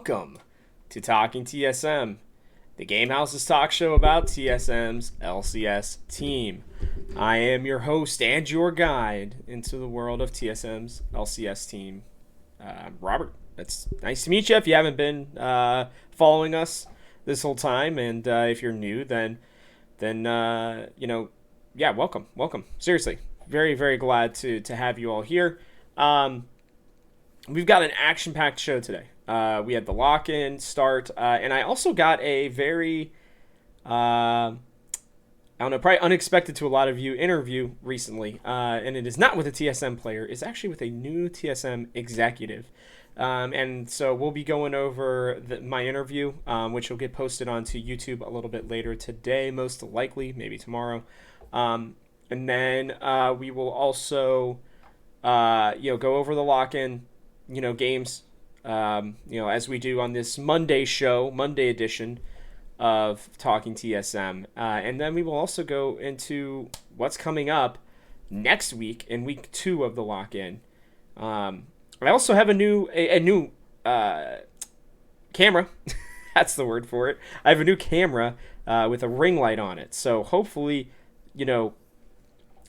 Welcome to Talking TSM, the Game House's talk show about TSM's LCS team. I am your host and your guide into the world of TSM's LCS team, Robert. It's nice to meet you if you haven't been following us this whole time, and if you're new, then welcome. Seriously, very glad to have you all here. We've got an action-packed show today. We had the lock-in start, and I also got a very, probably unexpected to a lot of you interview recently, and it is not with a TSM player. It's actually with a new TSM executive. And so we'll be going over my interview, which will get posted onto YouTube a little bit later today, most likely, maybe tomorrow. And then we will also, go over the lock-in, games, as we do on this Monday edition of Talking TSM. And then we will also go into what's coming up next week in week 2 of the lock-in. I also have a new camera. That's the word for it. I have a new camera with a ring light on it. So hopefully,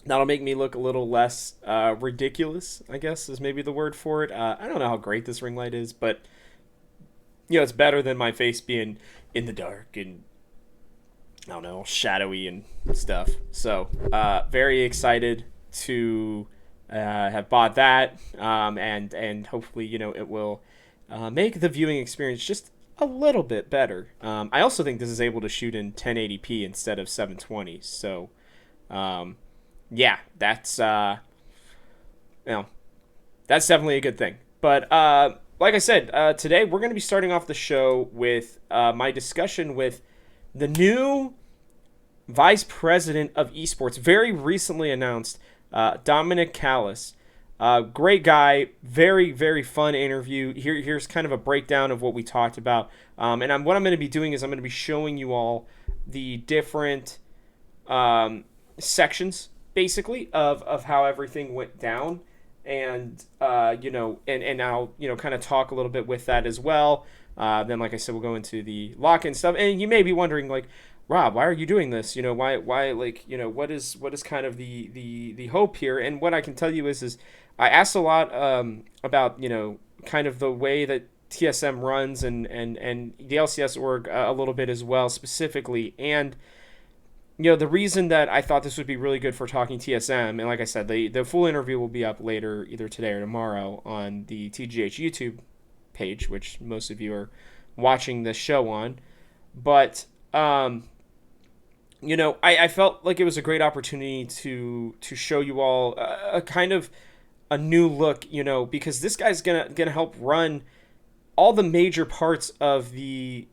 that'll make me look a little less ridiculous, I guess, is maybe the word for it. I don't know how great this ring light is, but, it's better than my face being in the dark and, I don't know, shadowy and stuff. So, very excited to have bought that, and hopefully, it will make the viewing experience just a little bit better. I also think this is able to shoot in 1080p instead of 720, so... yeah, that's that's definitely a good thing. But like I said, today we're going to be starting off the show with my discussion with the new Vice President of Esports, very recently announced, Dominic Kallas. Great guy, very fun interview. Here's kind of a breakdown of what we talked about. What I'm going to be doing is I'm going to be showing you all the different sections, basically, of how everything went down, and and I'll kind of talk a little bit with that as well. Then, like I said, we'll go into the lock-in stuff, and you may be wondering, like, Rob, why are you doing this? Why what is kind of the hope here? And what I can tell you is I asked a lot about kind of the way that TSM runs and the LCS org a little bit as well, specifically, and the reason that I thought this would be really good for Talking TSM, and like I said, the full interview will be up later, either today or tomorrow, on the TGH YouTube page, which most of you are watching this show on. But, I felt like it was a great opportunity to show you all a kind of a new look, because this guy's gonna help run all the major parts of the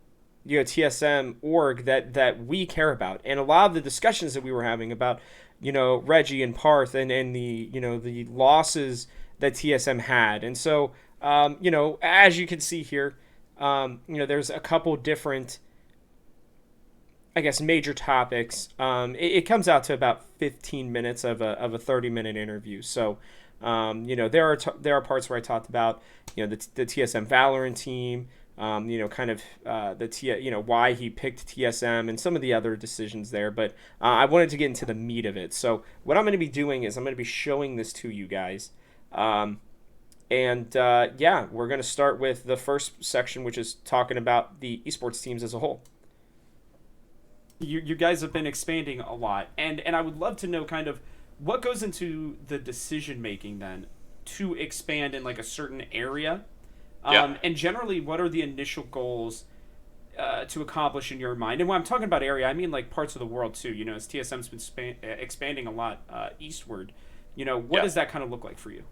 TSM org that we care about, and a lot of the discussions that we were having about Reggie and Parth and the the losses that TSM had. And so as you can see here, there's a couple different, I guess, major topics. It comes out to about 15 minutes of a 30-minute interview. So there are parts where I talked about the TSM Valorant team, kind of why he picked TSM and some of the other decisions there. But I wanted to get into the meat of it. So what I'm going to be doing is I'm going to be showing this to you guys. We're going to start with the first section, which is talking about the esports teams as a whole. You guys have been expanding a lot, and I would love to know kind of what goes into the decision making then to expand in like a certain area. And generally, what are the initial goals to accomplish in your mind? And when I'm talking about area, I mean like parts of the world too. As TSM's been expanding a lot eastward, what does that kind of look like for you?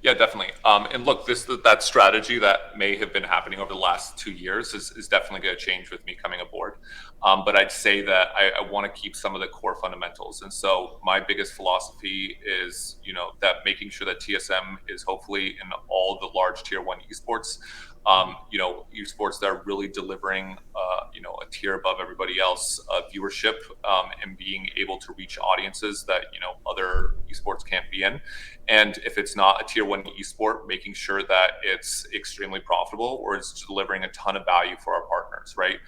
Yeah, definitely. And look, that strategy that may have been happening over the last 2 years is definitely going to change with me coming aboard. But I'd say that I want to keep some of the core fundamentals. And so my biggest philosophy is, that making sure that TSM is hopefully in all the large tier 1 esports, esports that are really delivering, a tier above everybody else, viewership, and being able to reach audiences that, other esports can't be in. And if it's not a tier one esport, making sure that it's extremely profitable or it's delivering a ton of value for our partners, right?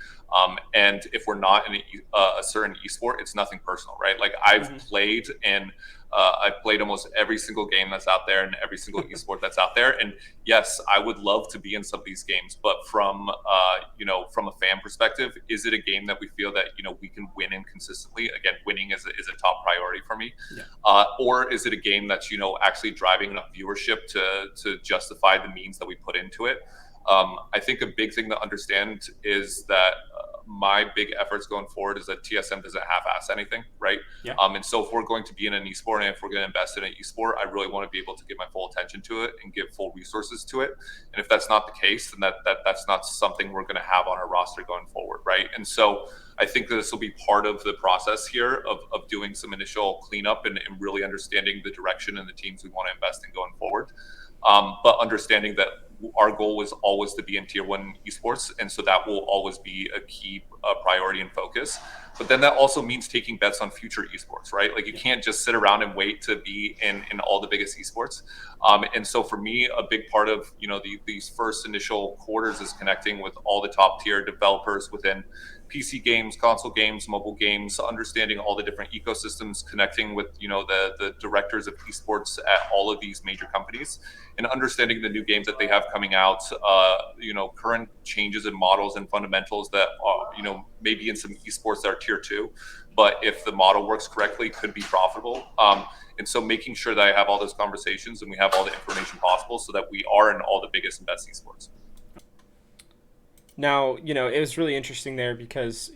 And if we're not in a certain esport, it's nothing personal, right? Like I've played in I've played almost every single game that's out there and every single esport that's out there. And yes, I would love to be in some of these games, but from from a fan perspective, is it a game that we feel that we can win in consistently? Again, winning is a top priority for me. Yeah. Or is it a game that's actually driving enough viewership to justify the means that we put into it? I think a big thing to understand is that my big efforts going forward is that TSM doesn't half-ass anything, right? Yeah. And so if we're going to be in an esport and if we're going to invest in an esport, I really want to be able to give my full attention to it and give full resources to it. And if that's not the case, then that's not something we're going to have on our roster going forward, right? And so I think that this will be part of the process here of doing some initial cleanup and really understanding the direction and the teams we want to invest in going forward. But understanding that our goal was always to be in tier one esports. And so that will always be a key priority and focus. But then that also means taking bets on future esports, right? Like you can't just sit around and wait to be in all the biggest esports. And so for me, a big part of, these first initial quarters is connecting with all the top tier developers within PC games, console games, mobile games, understanding all the different ecosystems, connecting with, the directors of esports at all of these major companies and understanding the new games that they have coming out, current changes in models and fundamentals that, maybe in some esports that are tier two, but if the model works correctly, could be profitable. And so making sure that I have all those conversations and we have all the information possible so that we are in all the biggest and best esports. Now, it was really interesting there because,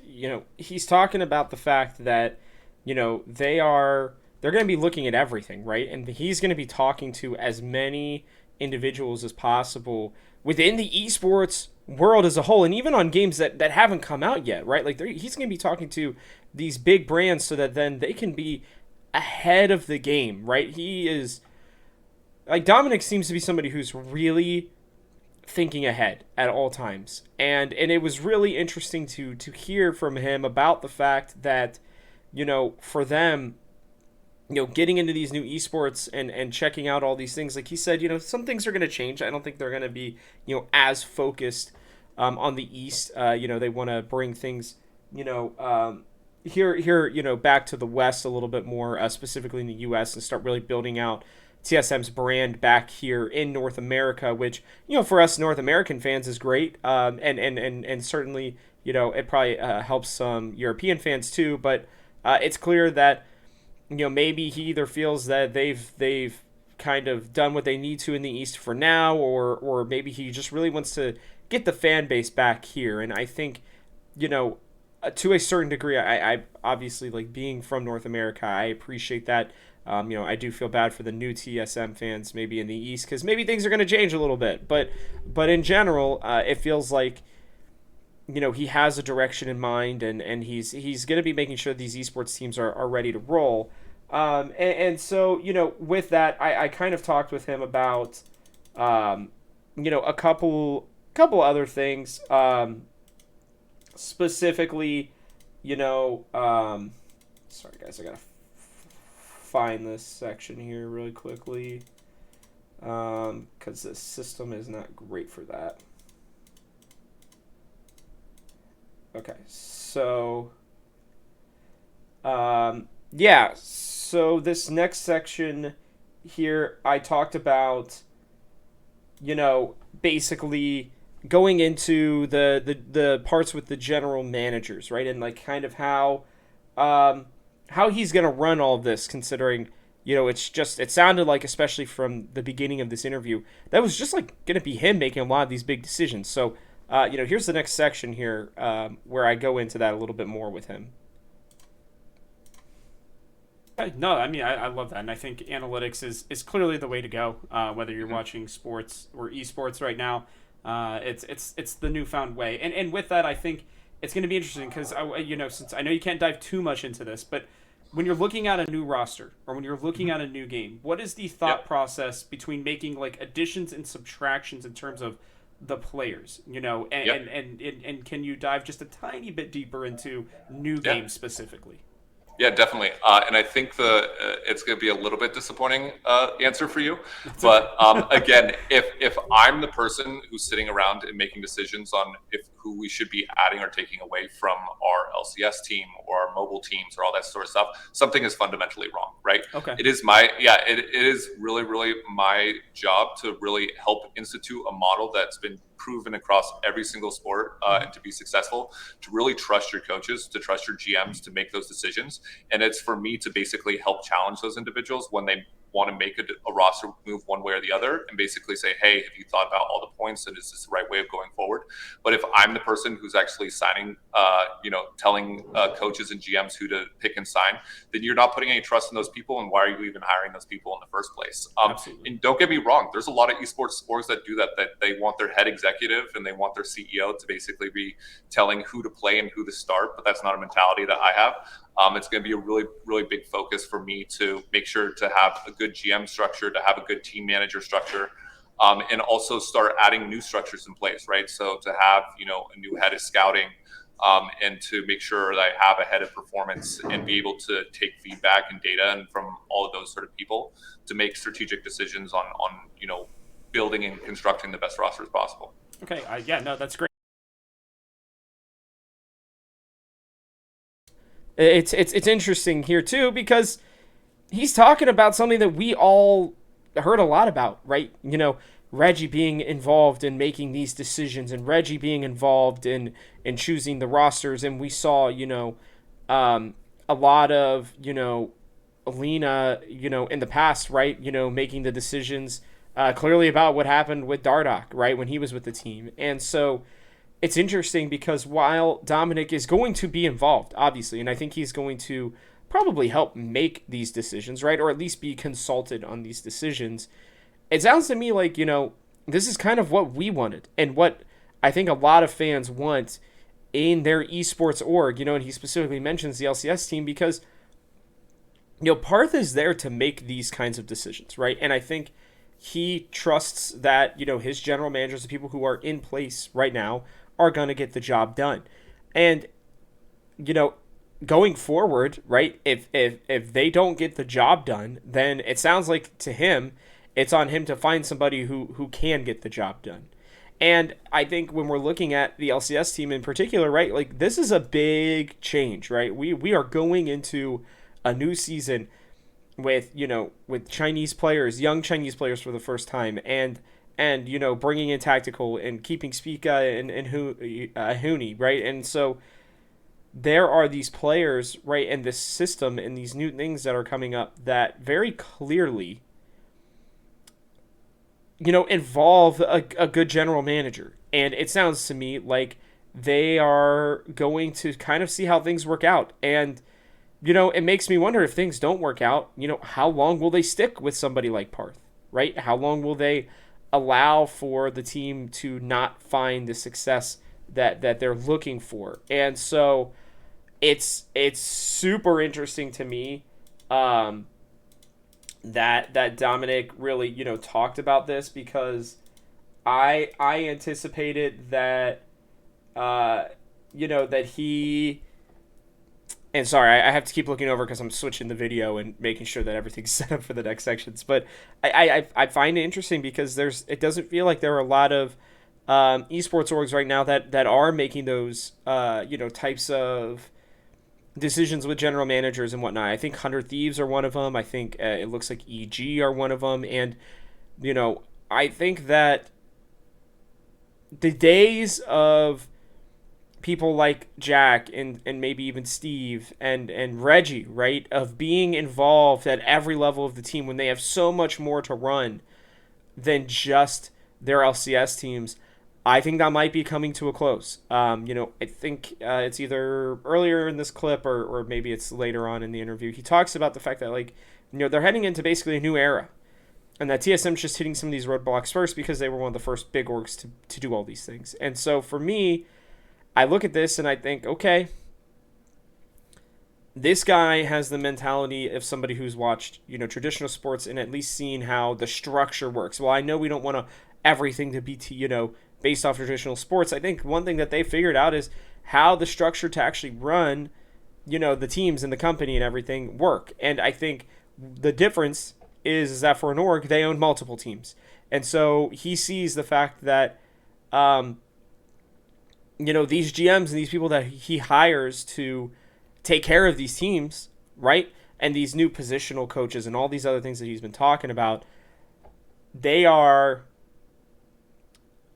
he's talking about the fact that, they're going to be looking at everything, right? And he's going to be talking to as many individuals as possible within the esports world as a whole, and even on games that haven't come out yet, right? Like he's going to be talking to these big brands so that then they can be ahead of the game, right? He is, like, Dominic seems to be somebody who's really thinking ahead at all times, and it was really interesting to hear from him about the fact that for them, getting into these new esports and checking out all these things, like he said, some things are going to change. I don't think they're going to be as focused on the East. They want to bring things here back to the West a little bit more, specifically in the US, and start really building out TSM's brand back here in North America, which, for us North American fans is great. And certainly, it probably helps some European fans too. But it's clear that, maybe he either feels that they've kind of done what they need to in the East for now, or maybe he just really wants to get the fan base back here. And I think, to a certain degree, I obviously, like, being from North America, I appreciate that. I do feel bad for the new TSM fans maybe in the East because maybe things are going to change a little bit. But in general, it feels like, he has a direction in mind, and he's going to be making sure these esports teams are ready to roll. And so, with that, I kind of talked with him about, a couple other things, specifically, sorry guys, I got to find this section here really quickly, because the system is not great for that. Okay, so so this next section here, I talked about, basically going into the parts with the general managers, right? And like kind of how he's going to run all of this, considering, it sounded like, especially from the beginning of this interview, that was just like going to be him making a lot of these big decisions. So, here's the next section here, where I go into that a little bit more with him. No, I mean, I love that. And I think analytics is clearly the way to go, whether you're watching sports or esports right now. It's the newfound way. And with that, I think it's going to be interesting because, since I know you can't dive too much into this, but when you're looking at a new roster or when you're looking at a new game, what is the thought process between making like additions and subtractions in terms of the players, and can you dive just a tiny bit deeper into new games specifically? Yeah, definitely. And I think it's going to be a little bit disappointing answer for you. But again, if I'm the person who's sitting around and making decisions on who we should be adding or taking away from our LCS team or our mobile teams or all that sort of stuff, something is fundamentally wrong, right? Okay. It is it is really, really my job to really help institute a model that's been proven across every single sport and to be successful, to really trust your coaches, to trust your GMs to make those decisions. And it's for me to basically help challenge those individuals when they want to make a roster move one way or the other, and basically say, hey, have you thought about all the points, and is this the right way of going forward? But if I'm the person who's actually signing, telling coaches and GMs who to pick and sign, then you're not putting any trust in those people, and why are you even hiring those people in the first place? And don't get me wrong, there's a lot of esports orgs that do that they want their head executive and they want their CEO to basically be telling who to play and who to start, but that's not a mentality that I have. It's going to be a really, really big focus for me to make sure to have a good GM structure, to have a good team manager structure, and also start adding new structures in place, right? So to have, a new head of scouting, and to make sure that I have a head of performance and be able to take feedback and data and from all of those sort of people to make strategic decisions on building and constructing the best rosters possible. Okay. That's great. It's interesting here too, because he's talking about something that we all heard a lot about, right? Reggie being involved in making these decisions, and Reggie being involved in choosing the rosters, and we saw a lot of Alina in the past, right? Making the decisions clearly about what happened with Dardoch, right, when he was with the team. And so it's interesting because while Dominic is going to be involved, obviously, and I think he's going to probably help make these decisions, right, or at least be consulted on these decisions, it sounds to me like, this is kind of what we wanted and what I think a lot of fans want in their esports org, and he specifically mentions the LCS team because, Parth is there to make these kinds of decisions, right? And I think he trusts that, his general managers, the people who are in place right now, are going to get the job done. And, going forward, right, if they don't get the job done, then it sounds like to him, it's on him to find somebody who can get the job done. And I think when we're looking at the LCS team in particular, right, like this is a big change, right? We are going into a new season with, with Chinese players, young Chinese players for the first time, and bringing in tactical and keeping Spica and Huni, right? And so there are these players, right, and this system and these new things that are coming up that very clearly, involve a good general manager. And it sounds to me like they are going to kind of see how things work out. And, it makes me wonder if things don't work out, how long will they stick with somebody like Parth, right? How long will they allow for the team to not find the success that they're looking for? And so it's super interesting to me that Dominic really, talked about this, because I anticipated that, that he, and sorry, I have to keep looking over because I'm switching the video and making sure that everything's set up for the next sections. But I find it interesting because it doesn't feel like there are a lot of esports orgs right now that are making those, types of decisions with general managers and whatnot. I think 100 Thieves are one of them. I think it looks like EG are one of them. And, I think that the days of people like Jack and maybe even Steve and Reggie, right, of being involved at every level of the team when they have so much more to run than just their LCS teams, I think that might be coming to a close. I think it's either earlier in this clip or maybe it's later on in the interview. He talks about the fact that, they're heading into basically a new era, and that TSM's just hitting some of these roadblocks first because they were one of the first big orgs to do all these things. And so for me, I look at this and I think, okay, this guy has the mentality of somebody who's watched, traditional sports and at least seen how the structure works. Well, I know we don't want everything to be, based off traditional sports. I think one thing that they figured out is how the structure to actually run, the teams and the company and everything work. And I think the difference is that for an org, they own multiple teams. And so he sees the fact that, these GMs and these people that he hires to take care of these teams, right? And these new positional coaches and all these other things that he's been talking about, they are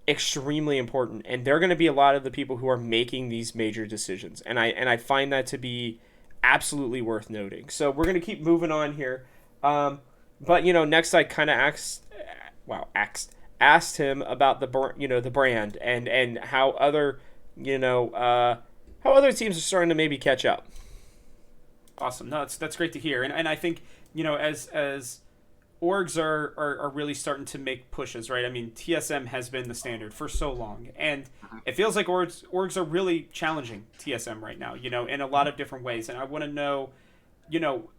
extremely important, and they're going to be a lot of the people who are making these major decisions. And I find that to be absolutely worth noting. So we're going to keep moving on here. But next I kind of asked him about the brand and how other teams are starting to maybe catch up. Awesome. No, that's great to hear. And I think, as orgs are really starting to make pushes, right? I mean, TSM has been the standard for so long, and it feels like orgs are really challenging TSM right now, in a lot of different ways. And I want to know,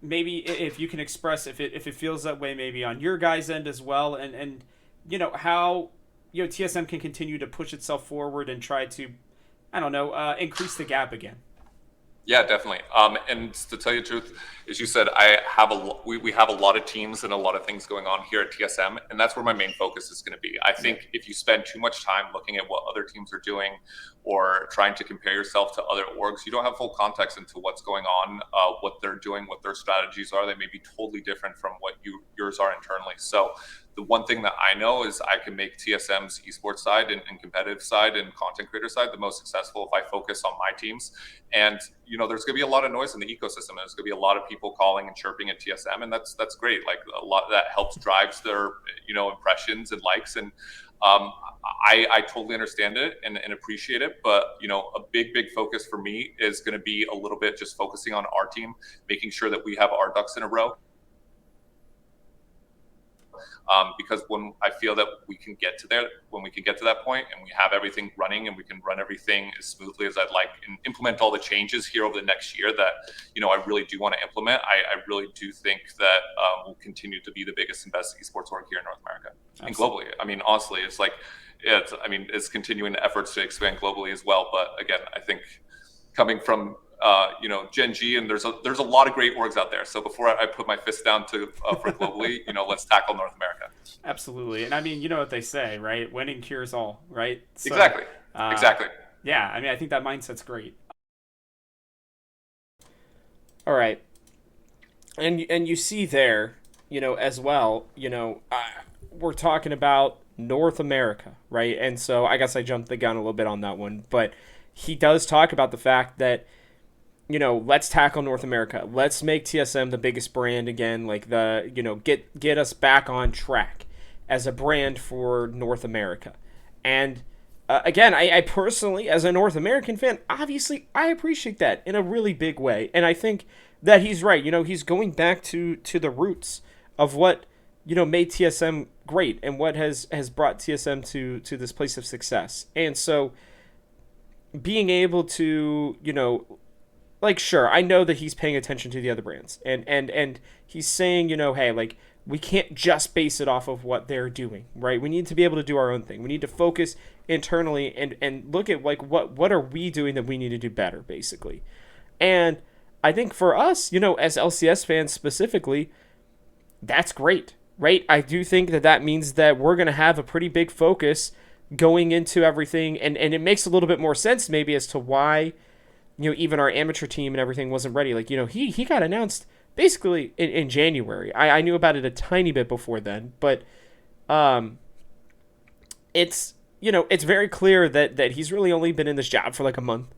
maybe if you can express if it feels that way, maybe on your guys' end as well, and how TSM can continue to push itself forward and try to, I don't know, increase the gap again. Yeah, definitely. And to tell you the truth, as you said, we have a lot of teams and a lot of things going on here at TSM, and that's where my main focus is going to be. I think if you spend too much time looking at what other teams are doing or trying to compare yourself to other orgs, you don't have full context into what's going on, what they're doing, what their strategies are. They may be totally different from what yours are internally. So the one thing that I know is I can make TSM's esports side and competitive side and content creator side the most successful if I focus on my teams. And there's going to be a lot of noise in the ecosystem, and there's going to be a lot of people calling and chirping at TSM, and that's great. Like, a lot of that helps drives their impressions and likes, and I totally understand it and appreciate it. But a big focus for me is going to be a little bit just focusing on our team, making sure that we have our ducks in a row. Because when I feel that when we can get to that point and we have everything running and we can run everything as smoothly as I'd like and implement all the changes here over the next year that, I really do want to implement, I really do think that we'll continue to be the biggest and best esports org here in North America. Absolutely. And globally. I mean, honestly, it's continuing efforts to expand globally as well. But again, I think coming from Gen G, and there's a lot of great orgs out there. So before I put my fist down for globally, let's tackle North America. Absolutely. And I mean, you know what they say, right? Winning cures all, right? So, exactly. Yeah. I mean, I think that mindset's great. All right. And you see there, as well, we're talking about North America, right? And so I guess I jumped the gun a little bit on that one, but he does talk about the fact that, let's tackle North America. Let's make TSM the biggest brand again, like get us back on track as a brand for North America. And again, I personally, as a North American fan, obviously I appreciate that in a really big way. And I think that he's right. He's going back to the roots of what, made TSM great and what has brought TSM to this place of success. And so being able to, sure, I know that he's paying attention to the other brands, and he's saying, hey, we can't just base it off of what they're doing, right? We need to be able to do our own thing. We need to focus internally and look at what are we doing that we need to do better, basically. And I think for us, as LCS fans specifically, that's great, right? I do think that means that we're going to have a pretty big focus going into everything, and it makes a little bit more sense maybe as to why even our amateur team and everything wasn't ready. He got announced basically in January. I knew about it a tiny bit before then, but it's very clear that he's really only been in this job for a month,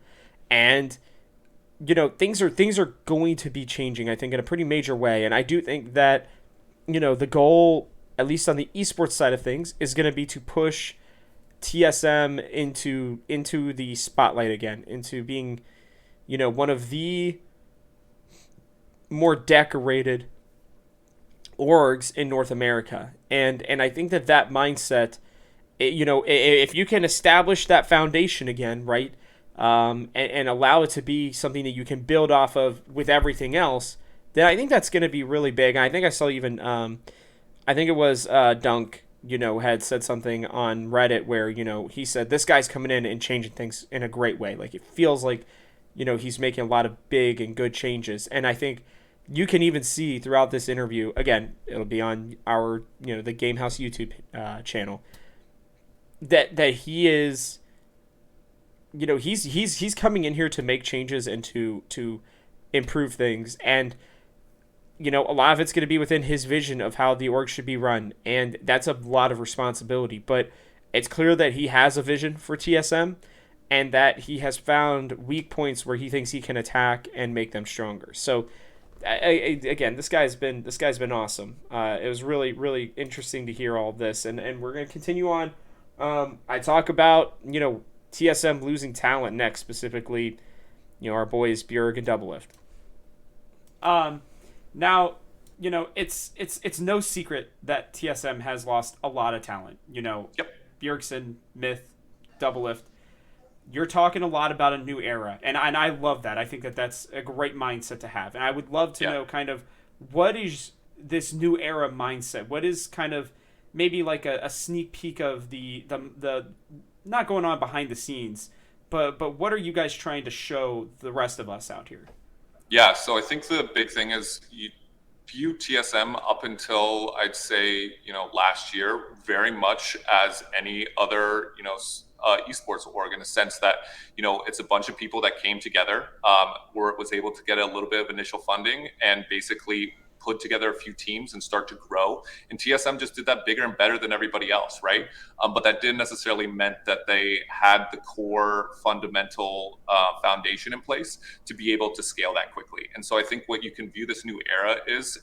and things are going to be changing, I think, in a pretty major way. And I do think that the goal, at least on the esports side of things, is going to be to push TSM into the spotlight again, into being one of the more decorated orgs in North America. And I think that mindset, if you can establish that foundation again, right, and allow it to be something that you can build off of with everything else, then I think that's going to be really big. And I think I saw even, I think it was Dunk, had said something on Reddit where, he said, this guy's coming in and changing things in a great way. It feels like he's making a lot of big and good changes. And I think you can even see throughout this interview, again, it'll be on our, the Gamehouse YouTube channel, that he is, he's coming in here to make changes and to improve things. And, a lot of it's going to be within his vision of how the org should be run. And that's a lot of responsibility. But it's clear that he has a vision for TSM and that he has found weak points where he thinks he can attack and make them stronger. So, again, this guy's been awesome. It was really, really interesting to hear all of this. And we're going to continue on. I talk about, TSM losing talent next, specifically, our boys Bjerg and Doublelift. Now, it's no secret that TSM has lost a lot of talent. Yep. Bjergsen, Myth, Doublelift. You're talking a lot about a new era, and I love that. I think that's a great mindset to have, and I would love to know kind of what is this new era mindset. What is kind of maybe like a sneak peek of the not going on behind the scenes, but what are you guys trying to show the rest of us out here? Yeah, so I think the big thing is you view TSM up until I'd say, last year very much as any other, esports org, in a sense that, it's a bunch of people that came together, was able to get a little bit of initial funding and basically put together a few teams and start to grow. And TSM just did that bigger and better than everybody else, right? But that didn't necessarily meant that they had the core fundamental foundation in place to be able to scale that quickly. And so I think what you can view this new era is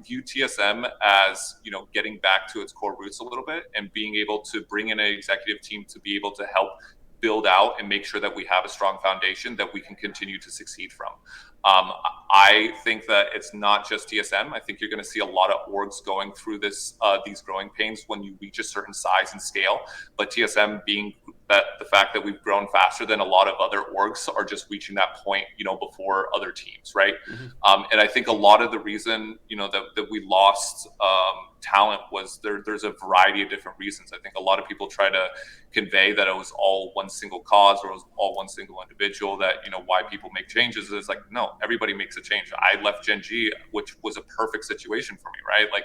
view TSM as, getting back to its core roots a little bit and being able to bring in an executive team to be able to help build out and make sure that we have a strong foundation that we can continue to succeed from. I think that it's not just TSM. I think you're going to see a lot of orgs going through these growing pains when you reach a certain size and scale. But TSM being that the fact that we've grown faster than a lot of other orgs are just reaching that point, before other teams, right? Mm-hmm. And I think a lot of the reason, that we lost talent was there's a variety of different reasons. I think a lot of people try to convey that it was all one single cause or it was all one single individual, that, why people make changes. It's like, no, everybody makes a change. I left Gen G, which was a perfect situation for me, right? Like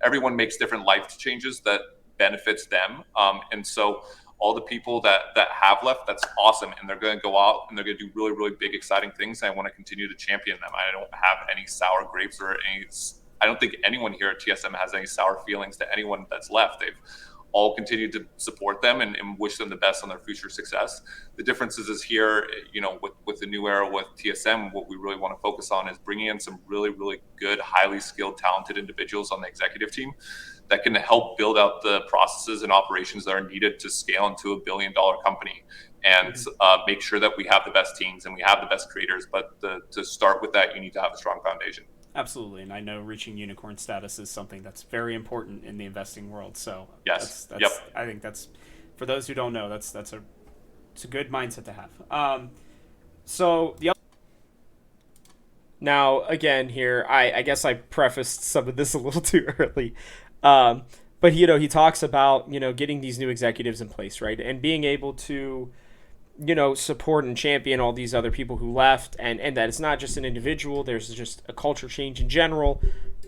everyone makes different life changes that benefits them. And so all the people that have left, that's awesome. And they're going to go out and they're going to do really, really big, exciting things. And I want to continue to champion them. I don't have any sour grapes or I don't think anyone here at TSM has any sour feelings to anyone that's left. They've all continued to support them and wish them the best on their future success. The difference is here, with the new era with TSM, what we really want to focus on is bringing in some really, really good, highly skilled, talented individuals on the executive team that can help build out the processes and operations that are needed to scale into $1 billion company and make sure that we have the best teams and we have the best creators. But to start with that, you need to have a strong foundation. Absolutely, and I know reaching unicorn status is something that's very important in the investing world. So yes, I think that's, for those who don't know, it's a good mindset to have. So the now again here, I guess I prefaced some of this a little too early, but he talks about getting these new executives in place, right, and being able to support and champion all these other people who left, and that it's not just an individual, there's just a culture change in general,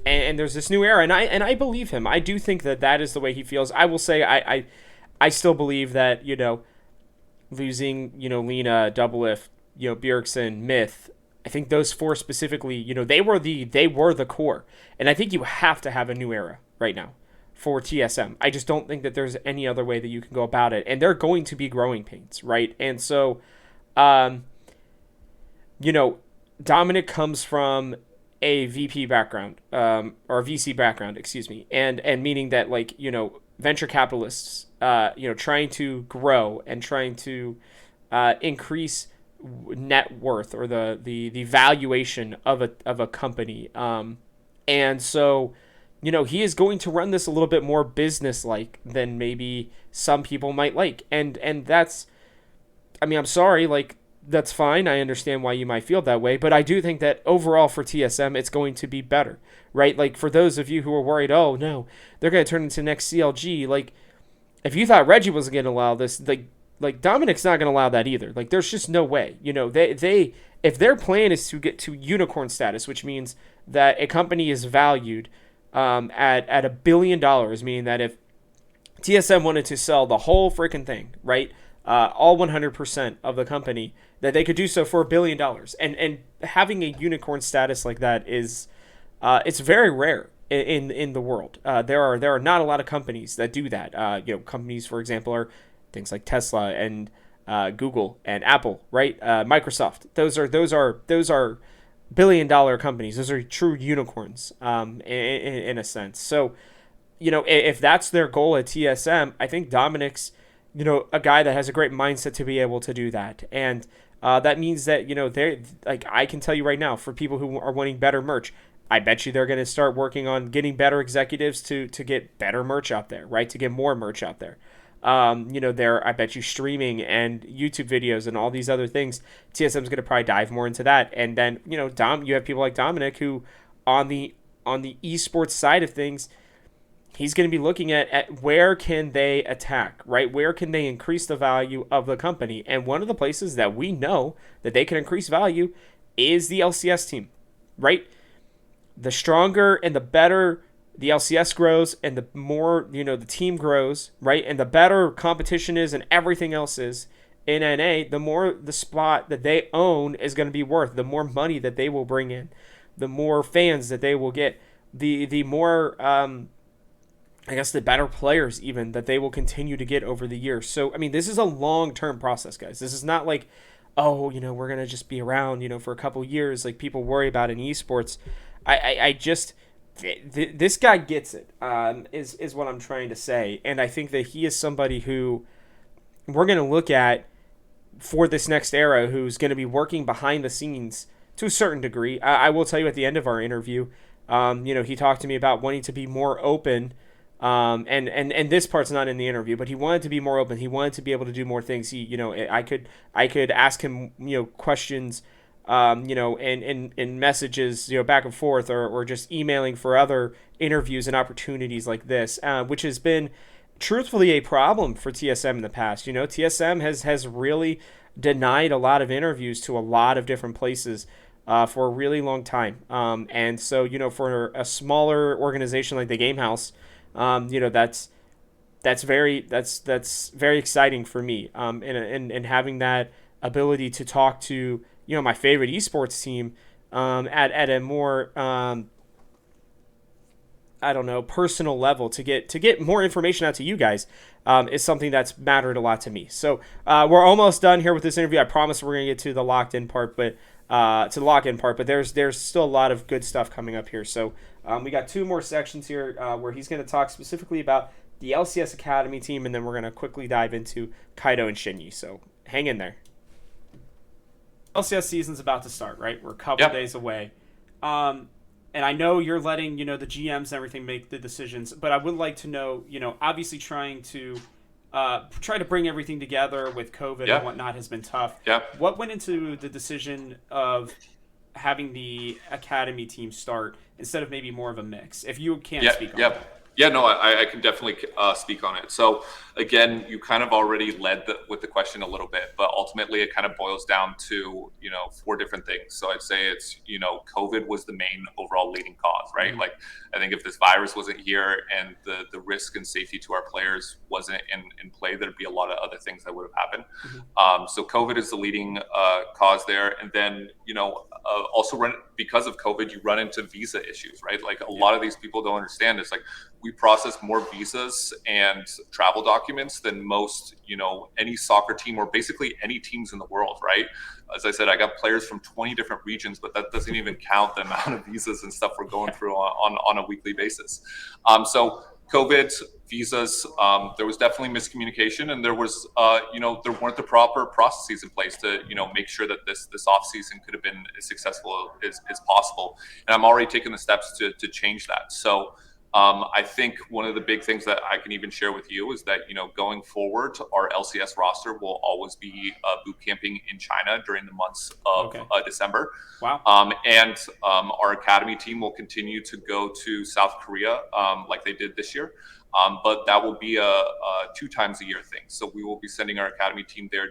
and there's this new era, and I believe him. I do think that is the way he feels. I will say I still believe that losing Lena, Doublelift, Bjergsen, Myth, I think those four specifically, they were the core, and I think you have to have a new era right now for TSM. I just don't think that there's any other way that you can go about it. And they're going to be growing pains, right? And so, Dominic comes from a VP background, or VC background, excuse me. And meaning that venture capitalists, trying to grow and trying to increase net worth or the valuation of a company. And so, he is going to run this a little bit more business-like than maybe some people might like. And that's, I'm sorry, that's fine. I understand why you might feel that way. But I do think that overall for TSM, it's going to be better, right? For those of you who are worried, oh, no, they're going to turn into next CLG. If you thought Reggie was going to allow this, Like Dominic's not going to allow that either. Like there's just no way. They if their plan is to get to unicorn status, which means that a company is valued at $1 billion, meaning that if TSM wanted to sell the whole freaking thing, right, all 100% of the company, that they could do so for $1 billion. And having a unicorn status like that is it's very rare in the world. There are not a lot of companies that do that. Companies, for example, are things like Tesla and Google and Apple, right? Microsoft. Those are $1 billion companies. Those are true unicorns, in a sense. So, if that's their goal at TSM, I think Dominic's, a guy that has a great mindset to be able to do that. And that means that, they're like, I can tell you right now, for people who are wanting better merch, I bet you they're going to start working on getting better executives to get better merch out there, right? To get more merch out there. I bet you streaming and YouTube videos and all these other things, TSM's going to probably dive more into that. And then, you have people like Dominic who on the esports side of things, he's going to be looking at where can they attack, right? Where can they increase the value of the company? And one of the places that we know that they can increase value is the LCS team, right? The stronger and the better the LCS grows and the more, the team grows, right? And the better competition is and everything else is in NA, the more the spot that they own is going to be worth, the more money that they will bring in, the more fans that they will get, the more, I guess, the better players even that they will continue to get over the years. So, I mean, this is a long-term process, guys. This is not like, we're going to just be around, for a couple years like people worry about in esports. This guy gets it, is what I'm trying to say. And I think that he is somebody who we're going to look at for this next era, who's going to be working behind the scenes to a certain degree. I will tell you at the end of our interview, he talked to me about wanting to be more open. And this part's not in the interview, but he wanted to be more open. He wanted to be able to do more things. I could ask him, questions, in messages, back and forth, or just emailing for other interviews and opportunities like this, which has been truthfully a problem for TSM in the past. TSM has really denied a lot of interviews to a lot of different places for a really long time. And so, for a smaller organization like the Game House, that's very exciting for me. And having that ability to talk to, my favorite esports team, at a more, personal level, to get more information out to you guys, is something that's mattered a lot to me. So, we're almost done here with this interview. I promise we're going to get to the locked-in part, but there's still a lot of good stuff coming up here. So, we got two more sections here, where he's going to talk specifically about the LCS Academy team, and then we're going to quickly dive into Keaiduo and Shenyi. So, hang in there. LCS season's about to start, right? We're a couple days away. And I know you're letting, the GMs and everything make the decisions, but I would like to know, obviously trying to bring everything together with COVID and whatnot has been tough. What went into the decision of having the academy team start instead of maybe more of a mix? If you can't speak on that. Yeah, no, I can definitely speak on it. So again, you kind of already led with the question a little bit, but ultimately it kind of boils down to, 4 different things. So I'd say it's, COVID was the main overall leading cause, right? Mm-hmm. Like, I think if this virus wasn't here and the risk and safety to our players wasn't in play, there'd be a lot of other things that would have happened. Mm-hmm. So COVID is the leading cause there. And then, also because of COVID, you run into visa issues, right? Like a lot of these people don't understand. It's like, we process more visas and travel documents than most, any soccer team or basically any teams in the world, right? As I said, I got players from 20 different regions, but that doesn't even count the amount of visas and stuff we're going through on a weekly basis. So COVID, visas, there was definitely miscommunication, and there was, there weren't the proper processes in place to, make sure that this off season could have been as successful as possible. And I'm already taking the steps to change that. So I think one of the big things that I can even share with you is that, going forward, our LCS roster will always be boot camping in China during the months of December. Wow. And our academy team will continue to go to South Korea like they did this year. But that will be a 2 times a year thing. So we will be sending our academy team there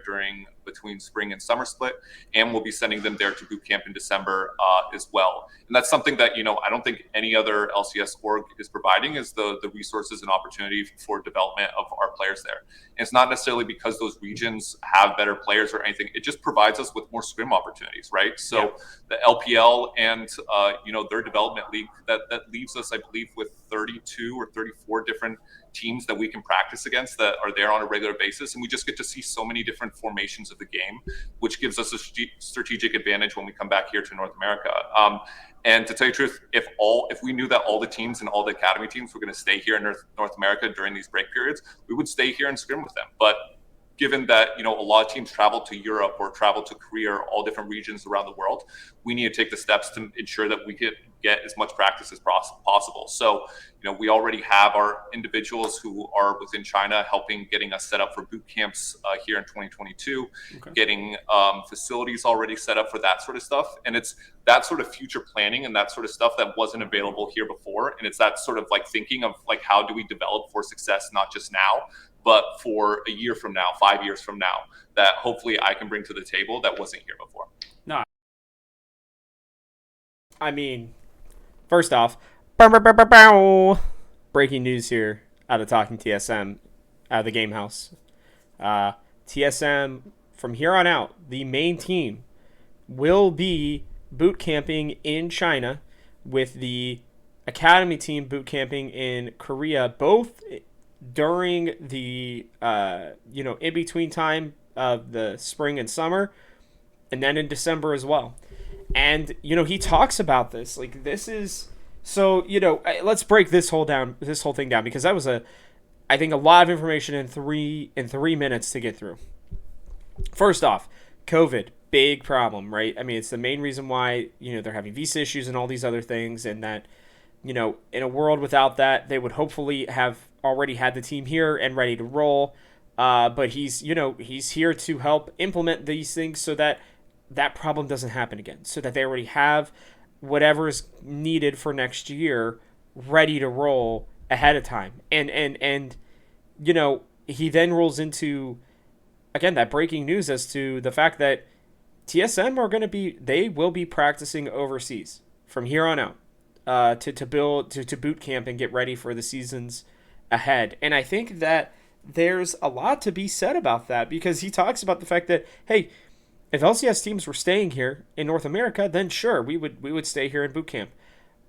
between spring and summer split, and we'll be sending them there to boot camp in December as well. And that's something that, I don't think any other LCS org is providing, is the resources and opportunity for development of our players there. And it's not necessarily because those regions have better players or anything. It just provides us with more scrim opportunities, right? So the LPL and, their development league, that leaves us, I believe, with 32 or 34 different teams that we can practice against that are there on a regular basis. And we just get to see so many different formations of the game, which gives us a strategic advantage when we come back here to North America. And to tell you the truth, if we knew that all the teams and all the academy teams were going to stay here in North America during these break periods, we would stay here and scrim with them. But given that, a lot of teams travel to Europe or travel to Korea or all different regions around the world, we need to take the steps to ensure that we could get as much practice as possible. So, we already have our individuals who are within China getting us set up for boot camps here in 2022, getting facilities already set up for that sort of stuff. And it's that sort of future planning and that sort of stuff that wasn't available here before. And it's that sort of thinking of how do we develop for success, not just now, but for a year from now, 5 years from now, that hopefully I can bring to the table that wasn't here before. No. I mean, first off, breaking news here out of Talking TSM, out of the Game House. TSM, from here on out, the main team will be boot camping in China with the academy team boot camping in Korea, both during the in between time of the spring and summer, and then in December as well. And he talks about this, this is so, let's break this whole thing down, because that was I think a lot of information in 3 minutes to get through. First off, COVID, big problem, right? I mean, it's the main reason why they're having visa issues and all these other things, and that in a world without that, they would hopefully have already had the team here and ready to roll. But he's here to help implement these things so that problem doesn't happen again, so that they already have whatever is needed for next year ready to roll ahead of time. And he then rolls into, again, that breaking news as to the fact that TSM they will be practicing overseas from here on out, to boot camp and get ready for the seasons ahead. And I think that there's a lot to be said about that, because he talks about the fact that, hey, if LCS teams were staying here in North America, then sure, we would stay here in boot camp.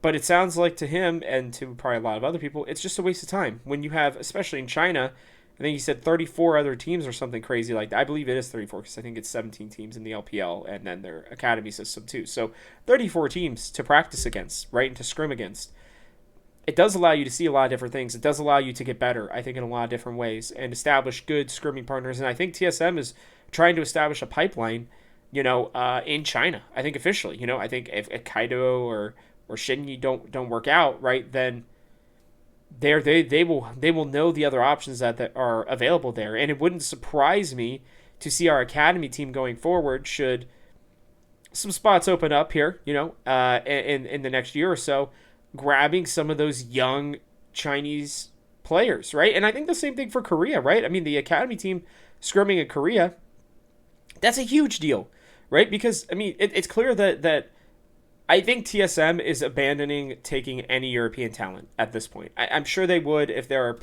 But it sounds like to him, and to probably a lot of other people, it's just a waste of time. When you have, especially in China, I think he said 34 other teams or something crazy like that. I believe it is 34, because I think it's 17 teams in the LPL and then their academy system too. So 34 teams to practice against, right, and to scrim against. It does allow you to see a lot of different things. It does allow you to get better, I think, in a lot of different ways, and establish good scrimming partners. And I think TSM is trying to establish a pipeline, in China. I think officially, I think if Keaiduo or Shenyi don't work out, right, then they will know the other options that are available there. And it wouldn't surprise me to see our academy team going forward, should some spots open up here, in the next year or so, grabbing some of those young Chinese players, right? And I think the same thing for Korea, right? I mean, the academy team scrimming in Korea, that's a huge deal, right? Because, I mean, it's clear that I think TSM is abandoning taking any European talent at this point. I'm sure they would if there are,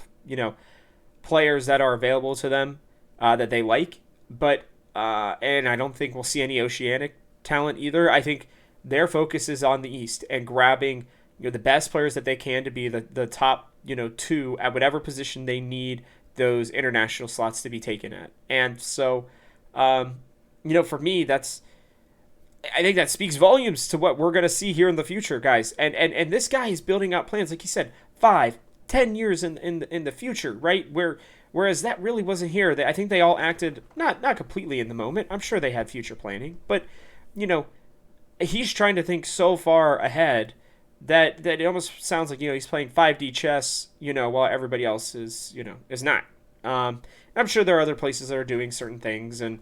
players that are available to them that they like. But, and I don't think we'll see any Oceanic talent either. I think their focus is on the East and grabbing, the best players that they can to be the top, 2 at whatever position they need those international slots to be taken at. And so, for me, I think that speaks volumes to what we're going to see here in the future, guys. And this guy is building out plans, like he said, 5-10 years in the future, right? Whereas that really wasn't here. I think they all acted not completely in the moment. I'm sure they had future planning, but he's trying to think so far ahead that it almost sounds like, he's playing 5D chess, while everybody else is not. I'm sure there are other places that are doing certain things um,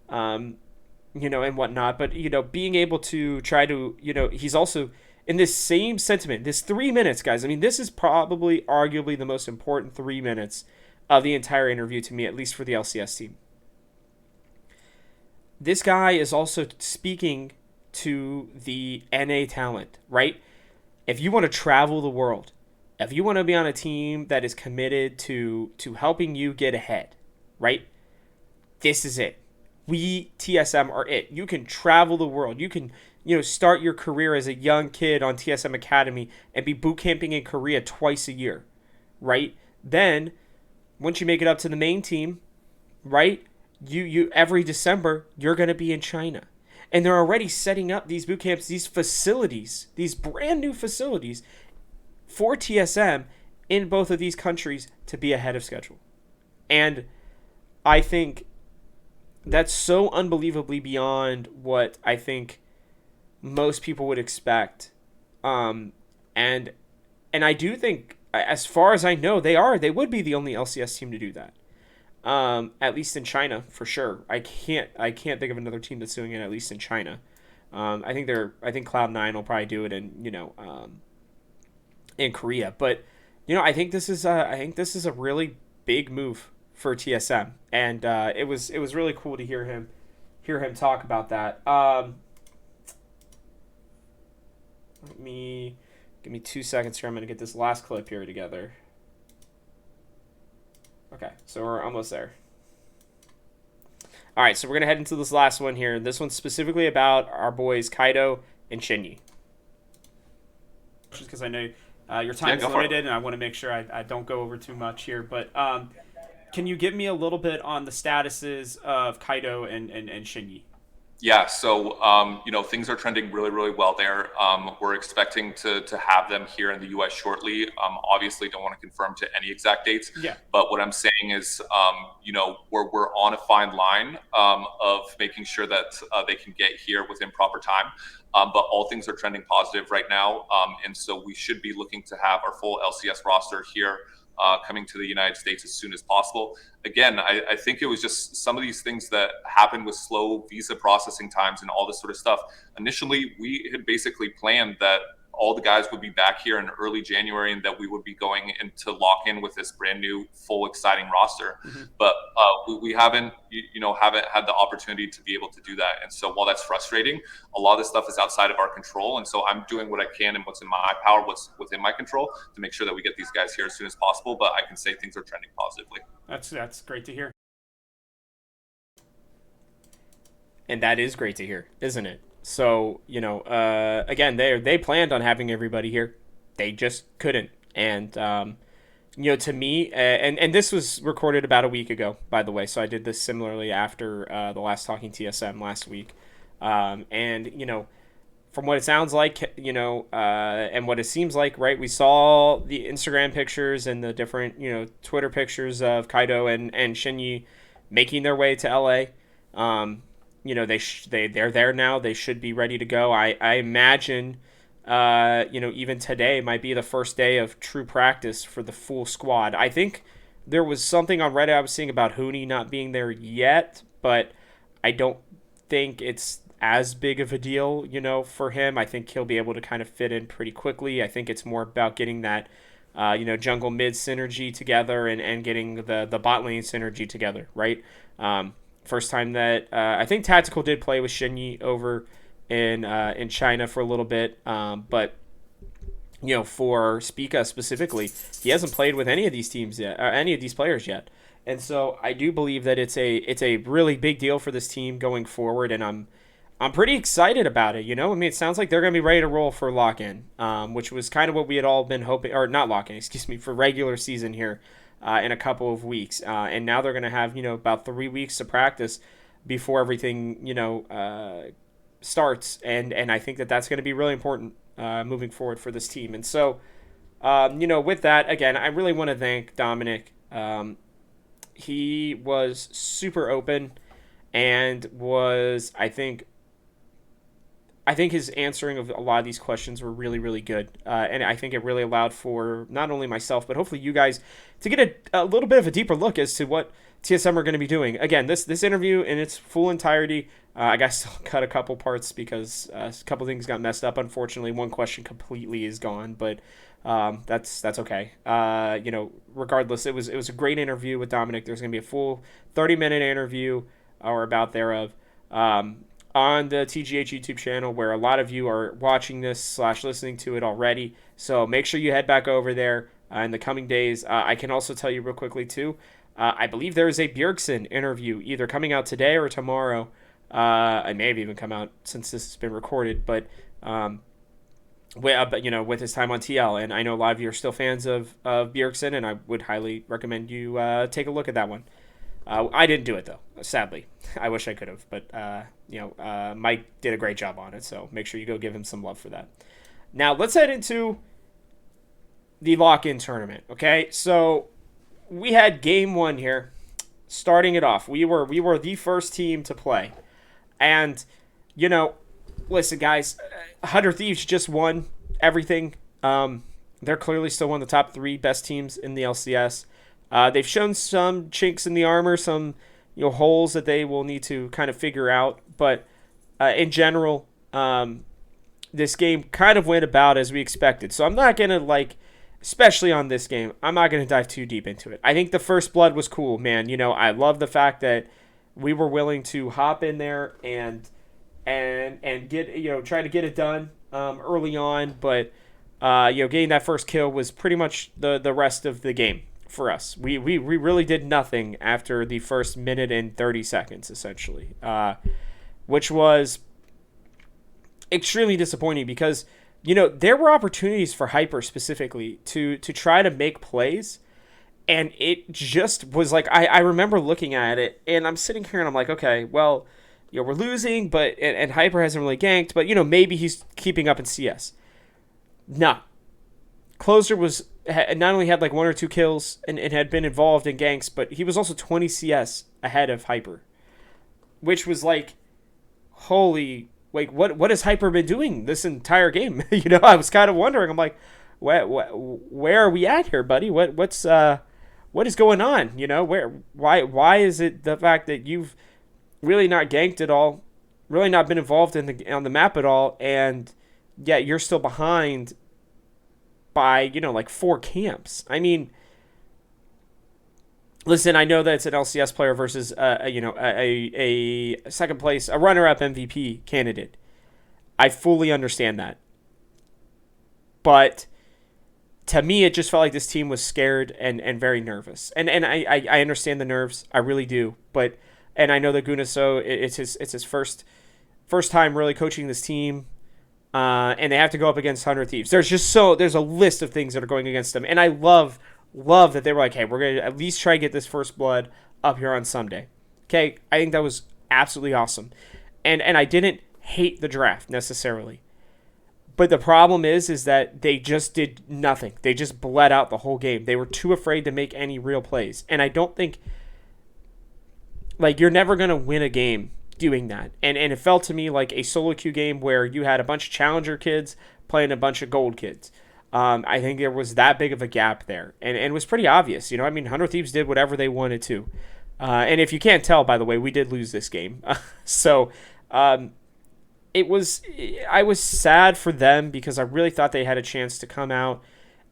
and whatnot, but being able to try to, he's also in this same sentiment, this 3 minutes, guys. I mean, this is probably arguably the most important 3 minutes of the entire interview to me, at least for the LCS team. This guy is also speaking to the NA talent, right? If you want to travel the world, if you want to be on a team that is committed to helping you get ahead, right? This is it. We TSM are it. You can travel the world. You can, start your career as a young kid on TSM Academy and be boot camping in Korea twice a year, right? Then, once you make it up to the main team, right? You every December you're gonna be in China, and they're already setting up these boot camps, these facilities, these brand new facilities for TSM in both of these countries to be ahead of schedule. And I think that's so unbelievably beyond what I think most people would expect. And I do think, as far as I know, they would be the only LCS team to do that. At least in China, for sure. I can't think of another team that's doing it, at least in China. I think Cloud9 will probably do it in Korea. But I think this is a really big move for TSM, and it was really cool to hear him talk about that. Give me 2 seconds here. I'm gonna get this last clip here together. Okay, so we're almost there. All right, so we're going to head into this last one here. This one's specifically about our boys Keaiduo and Shenyi. Just because I know your time is limited, and I want to make sure I don't go over too much here. But can you give me a little bit on the statuses of Keaiduo and Shenyi? Yeah, so things are trending really, really well there. We're expecting to have them here in the U.S. shortly. Obviously, don't want to confirm to any exact dates. Yeah. But what I'm saying is, we're on a fine line of making sure that they can get here within proper time. But all things are trending positive right now, and so we should be looking to have our full LCS roster here coming to the United States as soon as possible. Again, I think it was just some of these things that happened with slow visa processing times and all this sort of stuff. Initially, we had basically planned that all the guys would be back here in early January and that we would be going into lock in with this brand new, full, exciting roster. Mm-hmm. But we haven't had the opportunity to be able to do that. And so while that's frustrating, a lot of this stuff is outside of our control. And so I'm doing what I can and what's in my power, what's within my control to make sure that we get these guys here as soon as possible. But I can say things are trending positively. That's great to hear. And that is great to hear, isn't it? So, again, they planned on having everybody here. They just couldn't. And, to me, and this was recorded about a week ago, by the way. So I did this similarly after the last Talking TSM last week. And, from what it sounds like, and what it seems like, right, we saw the Instagram pictures and the different, Twitter pictures of Keaiduo and Shenyi making their way to LA. They're there now. They should be ready to go. I imagine, even today might be the first day of true practice for the full squad. I think there was something on Reddit I was seeing about Hooney not being there yet, but I don't think it's as big of a deal, for him. I think he'll be able to kind of fit in pretty quickly. I think it's more about getting that, jungle mid synergy together and getting the bot lane synergy together, right? First time that I think Tactical did play with Shenyi over in China for a little bit, but for Spica specifically, he hasn't played with any of these teams yet, or any of these players yet, and so I do believe that it's a really big deal for this team going forward, and I'm pretty excited about it. It sounds like they're gonna be ready to roll for lock-in, which was kind of what we had all been hoping, or not lock-in, excuse me, for regular season here. In a couple of weeks. And now they're going to have, about 3 weeks to practice before everything, starts. And I think that that's going to be really important moving forward for this team. And so, with that, again, I really want to thank Dominic. He was super open and was, I think, I think his answering of a lot of these questions were really, really good. And I think it really allowed for not only myself, but hopefully you guys to get a little bit of a deeper look as to what TSM are going to be doing. Again, this interview in its full entirety, I got to cut a couple parts because a couple things got messed up. Unfortunately, one question completely is gone, but that's okay. Regardless, it was a great interview with Dominic. There's going to be a full 30-minute interview or about thereof. On the TGH YouTube channel, where a lot of you are watching this / listening to it already. So make sure you head back over there in the coming days. I can also tell you real quickly too, I believe there is a Bjergsen interview either coming out today or tomorrow. It may have even come out since this has been recorded, but with his time on TL, and I know a lot of you are still fans of Bjergsen, and I would highly recommend you take a look at that one. I didn't do it though, sadly. I wish I could have, but Mike did a great job on it, so make sure you go give him some love for that. Now let's head into the lock-in tournament. Okay, so we had game 1 here, starting it off. We were the first team to play, and listen, guys, 100 Thieves just won everything. They're clearly still one of the top 3 best teams in the LCS. They've shown some chinks in the armor, some holes that they will need to kind of figure out. But in general, this game kind of went about as we expected. So I'm not going to, especially on this game, I'm not going to dive too deep into it. I think the first blood was cool, man. I love the fact that we were willing to hop in there and get, try to get it done early on. But, getting that first kill was pretty much the rest of the game. For us, we really did nothing after the first minute and 30 seconds, essentially, which was extremely disappointing because, there were opportunities for Hyper specifically to try to make plays, and it just was like, I remember looking at it, and I'm sitting here and I'm like, okay, well, we're losing, but and Hyper hasn't really ganked, but, maybe he's keeping up in CS. No. Closer not only had 1 or 2 kills and had been involved in ganks, but he was also 20 CS ahead of Hyper, which was holy, what has Hyper been doing this entire game? I was kind of wondering. I'm like, where are we at here, buddy? What is going on? Why is it the fact that you've really not ganked at all, really not been involved on the map at all, and yet you're still behind by 4 camps? I mean, listen, I know that it's an LCS player versus a second place, a runner-up MVP candidate. I fully understand that, but to me, it just felt like this team was scared and very nervous. And I understand the nerves, I really do. And I know that Gunaso, it's his first time really coaching this team. And they have to go up against 100 Thieves. There's a list of things that are going against them. And I love that they were like, hey, we're going to at least try to get this first blood up here on Sunday. Okay, I think that was absolutely awesome. And I didn't hate the draft necessarily. But the problem is that they just did nothing. They just bled out the whole game. They were too afraid to make any real plays. And I don't think, you're never going to win a game doing that, and it felt to me like a solo queue game where you had a bunch of challenger kids playing a bunch of gold kids. I think there was that big of a gap there, and it was pretty obvious. 100 Thieves did whatever they wanted to, and if you can't tell, by the way, we did lose this game. So I was sad for them because I really thought they had a chance to come out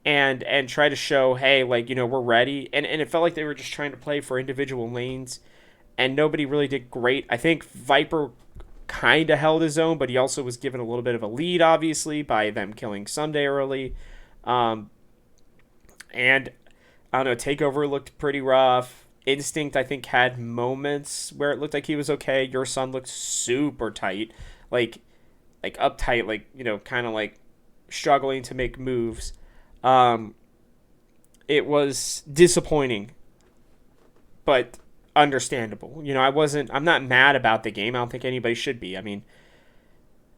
and try to show, hey, we're ready, and it felt like they were just trying to play for individual lanes. And nobody really did great. I think Viper kind of held his own, but he also was given a little bit of a lead, obviously, by them killing Someday early. And, I don't know, Takeover looked pretty rough. Instinct, I think, had moments where it looked like he was okay. Your Son looked super tight. Uptight, kind of struggling to make moves. It was disappointing. But understandable. I'm not mad about the game. I don't think anybody should be. I mean,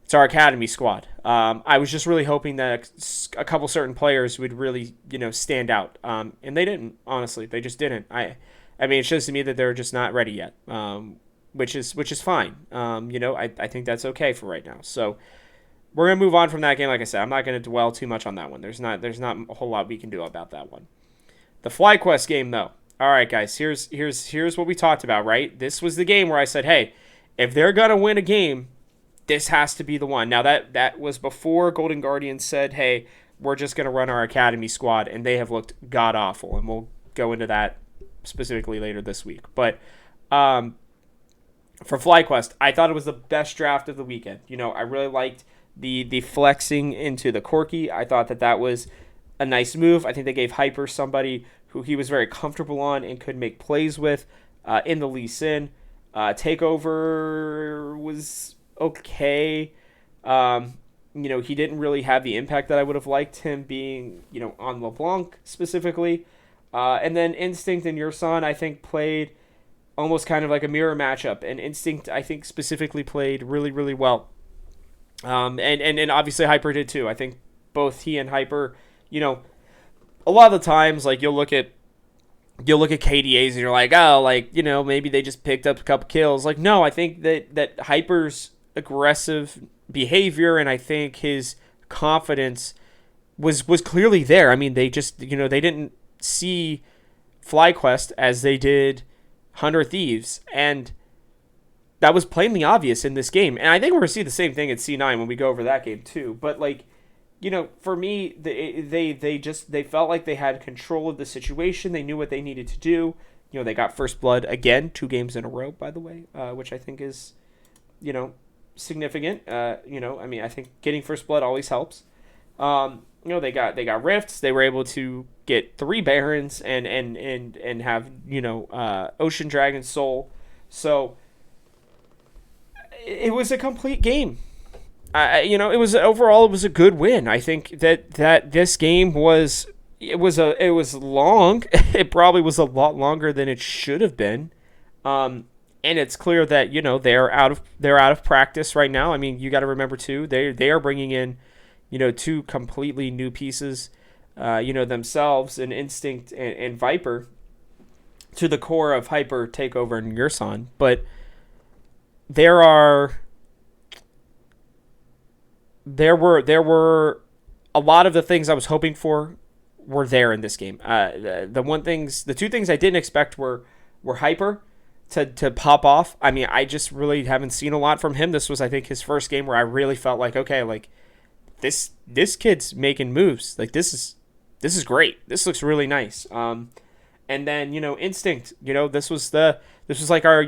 it's our academy squad. I was just really hoping that a couple certain players would really, stand out. And they didn't, honestly. They just didn't. I mean, it shows to me that they're just not ready yet. which is fine. I think that's okay for right now. So we're gonna move on from that game. Like I said, I'm not gonna dwell too much on that one. There's not a whole lot we can do about that one. The Flyquest game, though. All right, guys. Here's what we talked about. Right, this was the game where I said, hey, if they're gonna win a game, this has to be the one. Now that was before Golden Guardians said, hey, we're just gonna run our academy squad, and they have looked god awful, and we'll go into that specifically later this week. But for Flyquest, I thought it was the best draft of the weekend. I really liked the flexing into the Corki. I thought that was a nice move. I think they gave Hyper somebody who he was very comfortable on and could make plays with in the Lee Sin. Takeover was okay. He didn't really have the impact that I would have liked him being, on LeBlanc specifically. And then Instinct and Yursan, I think, played almost kind of like a mirror matchup. And Instinct, I think, specifically played really, really well. And obviously Hyper did too. I think both he and Hyper, a lot of the times, like, you'll look at KDAs and you're like, oh, like, maybe they just picked up a couple kills. Like, no, I think that Hyper's aggressive behavior and I think his confidence was clearly there. I mean, they just, they didn't see Flyquest as they did 100 Thieves, and that was plainly obvious in this game. And I think we're going to see the same thing at C9 when we go over that game too. But, like, for me, they felt like they had control of the situation. They knew what they needed to do. They got first blood again, 2 games in a row, by the way, which I think is, significant. I think getting first blood always helps. They got rifts. They were able to get 3 Barons and have Ocean Dragon Soul. So it was a complete game. It was a good win. I think that this game was long. It probably was a lot longer than it should have been. And it's clear that they're out of practice right now. I mean, you got to remember too, they are bringing in 2 completely new pieces, themselves, and Instinct and Viper to the core of Hyper, Takeover, and Yursan. But there were a lot of the things I was hoping for were there in this game. The 2 things I didn't expect were Hyper to pop off. I mean, I just really haven't seen a lot from him. This was, I think, his first game where I really felt like, okay, like this kid's making moves. Like this is great. This looks really nice. And then Instinct. This was like our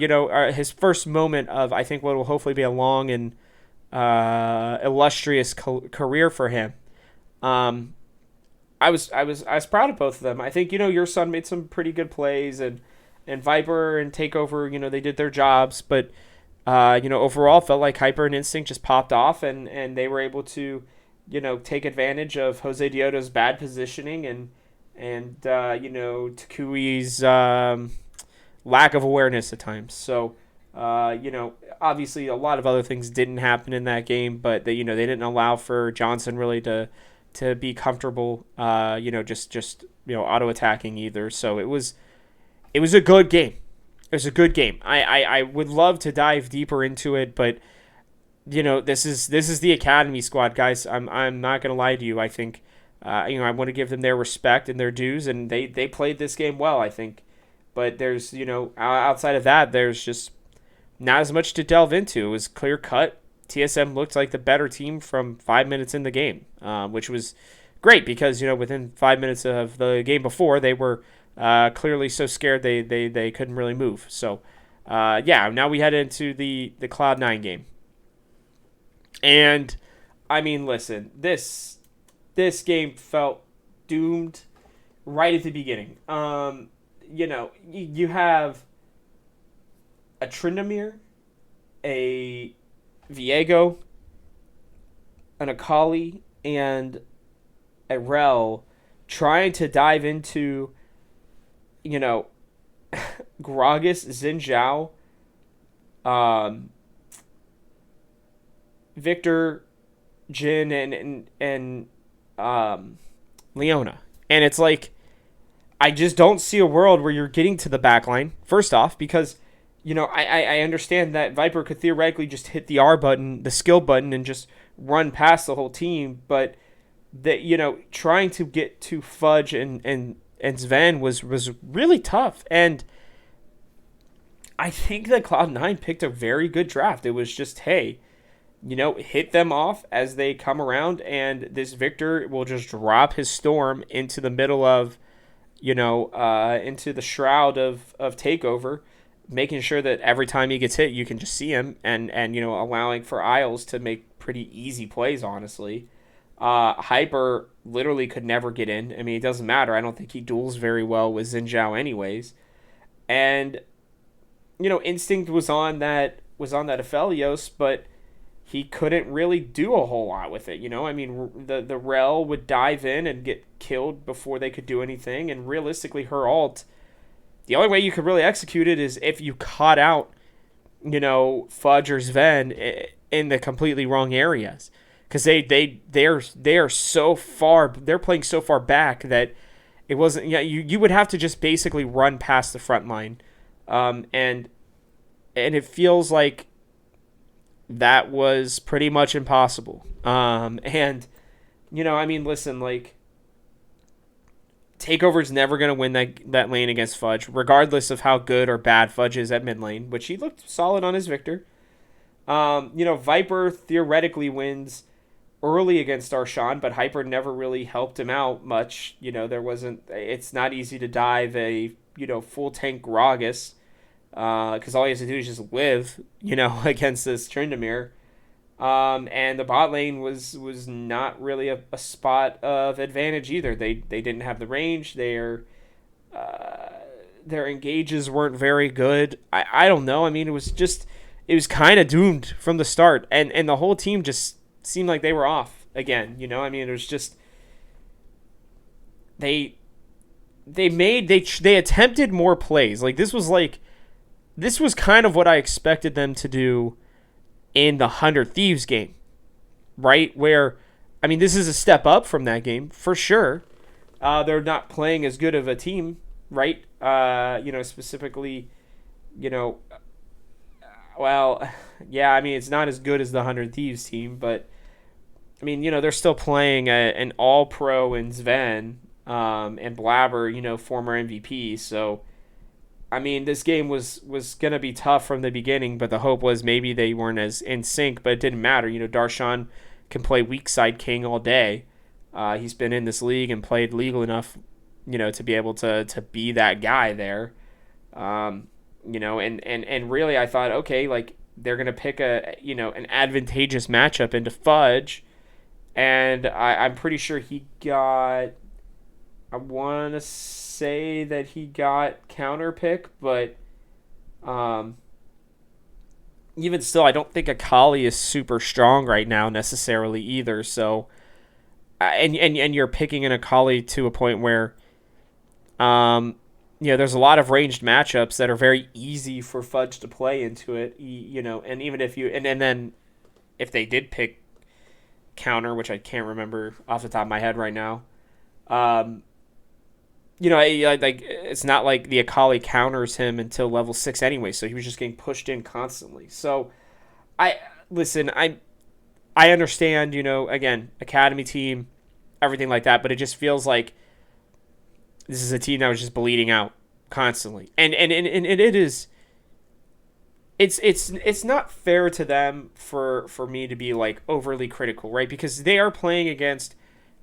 his first moment of, I think, what will hopefully be a long and illustrious career for him. I was proud of both of them. I think your son made some pretty good plays, and Viper and Takeover, they did their jobs, but overall felt like Hyper and Instinct just popped off, and they were able to take advantage of Jose Dioto's bad positioning and Takui's lack of awareness at times. So obviously a lot of other things didn't happen in that game, but they didn't allow for Johnson really to be comfortable just auto attacking either. So it was a good game. It was a good game. I would love to dive deeper into it, but this is the Academy squad, guys. I'm not gonna lie to you. I think I want to give them their respect and their dues, and they played this game well, I think. But there's outside of that, there's just not as much to delve into. It was clear cut. TSM looked like the better team from 5 minutes in the game, which was great because within 5 minutes of the game before, they were clearly so scared they couldn't really move. So now we head into the Cloud9 game. And I mean, listen, this game felt doomed right at the beginning. You have a Tryndamere, a Viego, an Akali, and a Rel trying to dive into, Gragas, Xin Zhao, Victor, Jin, and Leona. And it's like, I just don't see a world where you're getting to the backline, first off, because I understand that Viper could theoretically just hit the R button, the skill button, and just run past the whole team, but that trying to get to Fudge and Sven was really tough. And I think that Cloud9 picked a very good draft. It was just, hey, hit them off as they come around, and this Victor will just drop his Storm into the middle of, into the shroud of Takeover, making sure that every time he gets hit, you can just see him, and allowing for Isles to make pretty easy plays, honestly. Hyper literally could never get in. I mean, it doesn't matter. I don't think he duels very well with Xin Zhao anyways. And, Instinct was on that Aphelios, but he couldn't really do a whole lot with it. I mean, the Rel would dive in and get killed before they could do anything, and realistically, her ult, the only way you could really execute it is if you caught out, Fudge or Sven in the completely wrong areas. Because they are so far, they're playing so far back that it wasn't. Yeah, you would have to just basically run past the front line, and it feels like that was pretty much impossible. And I mean, listen, like, Takeover's never gonna win that lane against Fudge, regardless of how good or bad Fudge is at mid lane, which he looked solid on his Victor. Viper theoretically wins early against Darshan, but Hyper never really helped him out much. It's not easy to dive a, full tank Gragas, because all he has to do is just live, against this Tryndamere. And the bot lane was not really a spot of advantage either. They didn't have the range. Their engages weren't very good. I don't know. I mean, it was kind of doomed from the start, and the whole team just seemed like they were off again. I mean, it was just they attempted more plays. Like, this was kind of what I expected them to do in the 100 Thieves game, right? Where, I mean, this is a step up from that game for sure. They're not playing as good of a team, right? Specifically, well, yeah, I mean, it's not as good as the 100 Thieves team, but I mean, they're still playing an all-pro in Sven, and Blabber, former MVP. So, I mean, this game was going to be tough from the beginning, but the hope was maybe they weren't as in sync, but it didn't matter. Darshan can play weak side king all day. He's been in this league and played legal enough, to be able to be that guy there. And really I thought, okay, like, they're going to pick an advantageous matchup into Fudge. And I'm pretty sure he got, I want to say that he got counter pick, but even still, I don't think Akali is super strong right now necessarily either. So, and you're picking an Akali to a point where, there's a lot of ranged matchups that are very easy for Fudge to play into it. And even if then if they did pick counter, which I can't remember off the top of my head right now, like, it's not like the Akali counters him until level 6 anyway, so he was just getting pushed in constantly. So, I understand, again, academy team, everything like that, but it just feels like this is a team that was just bleeding out constantly, and it is. It's not fair to them for me to be, like, overly critical, right? Because they are playing against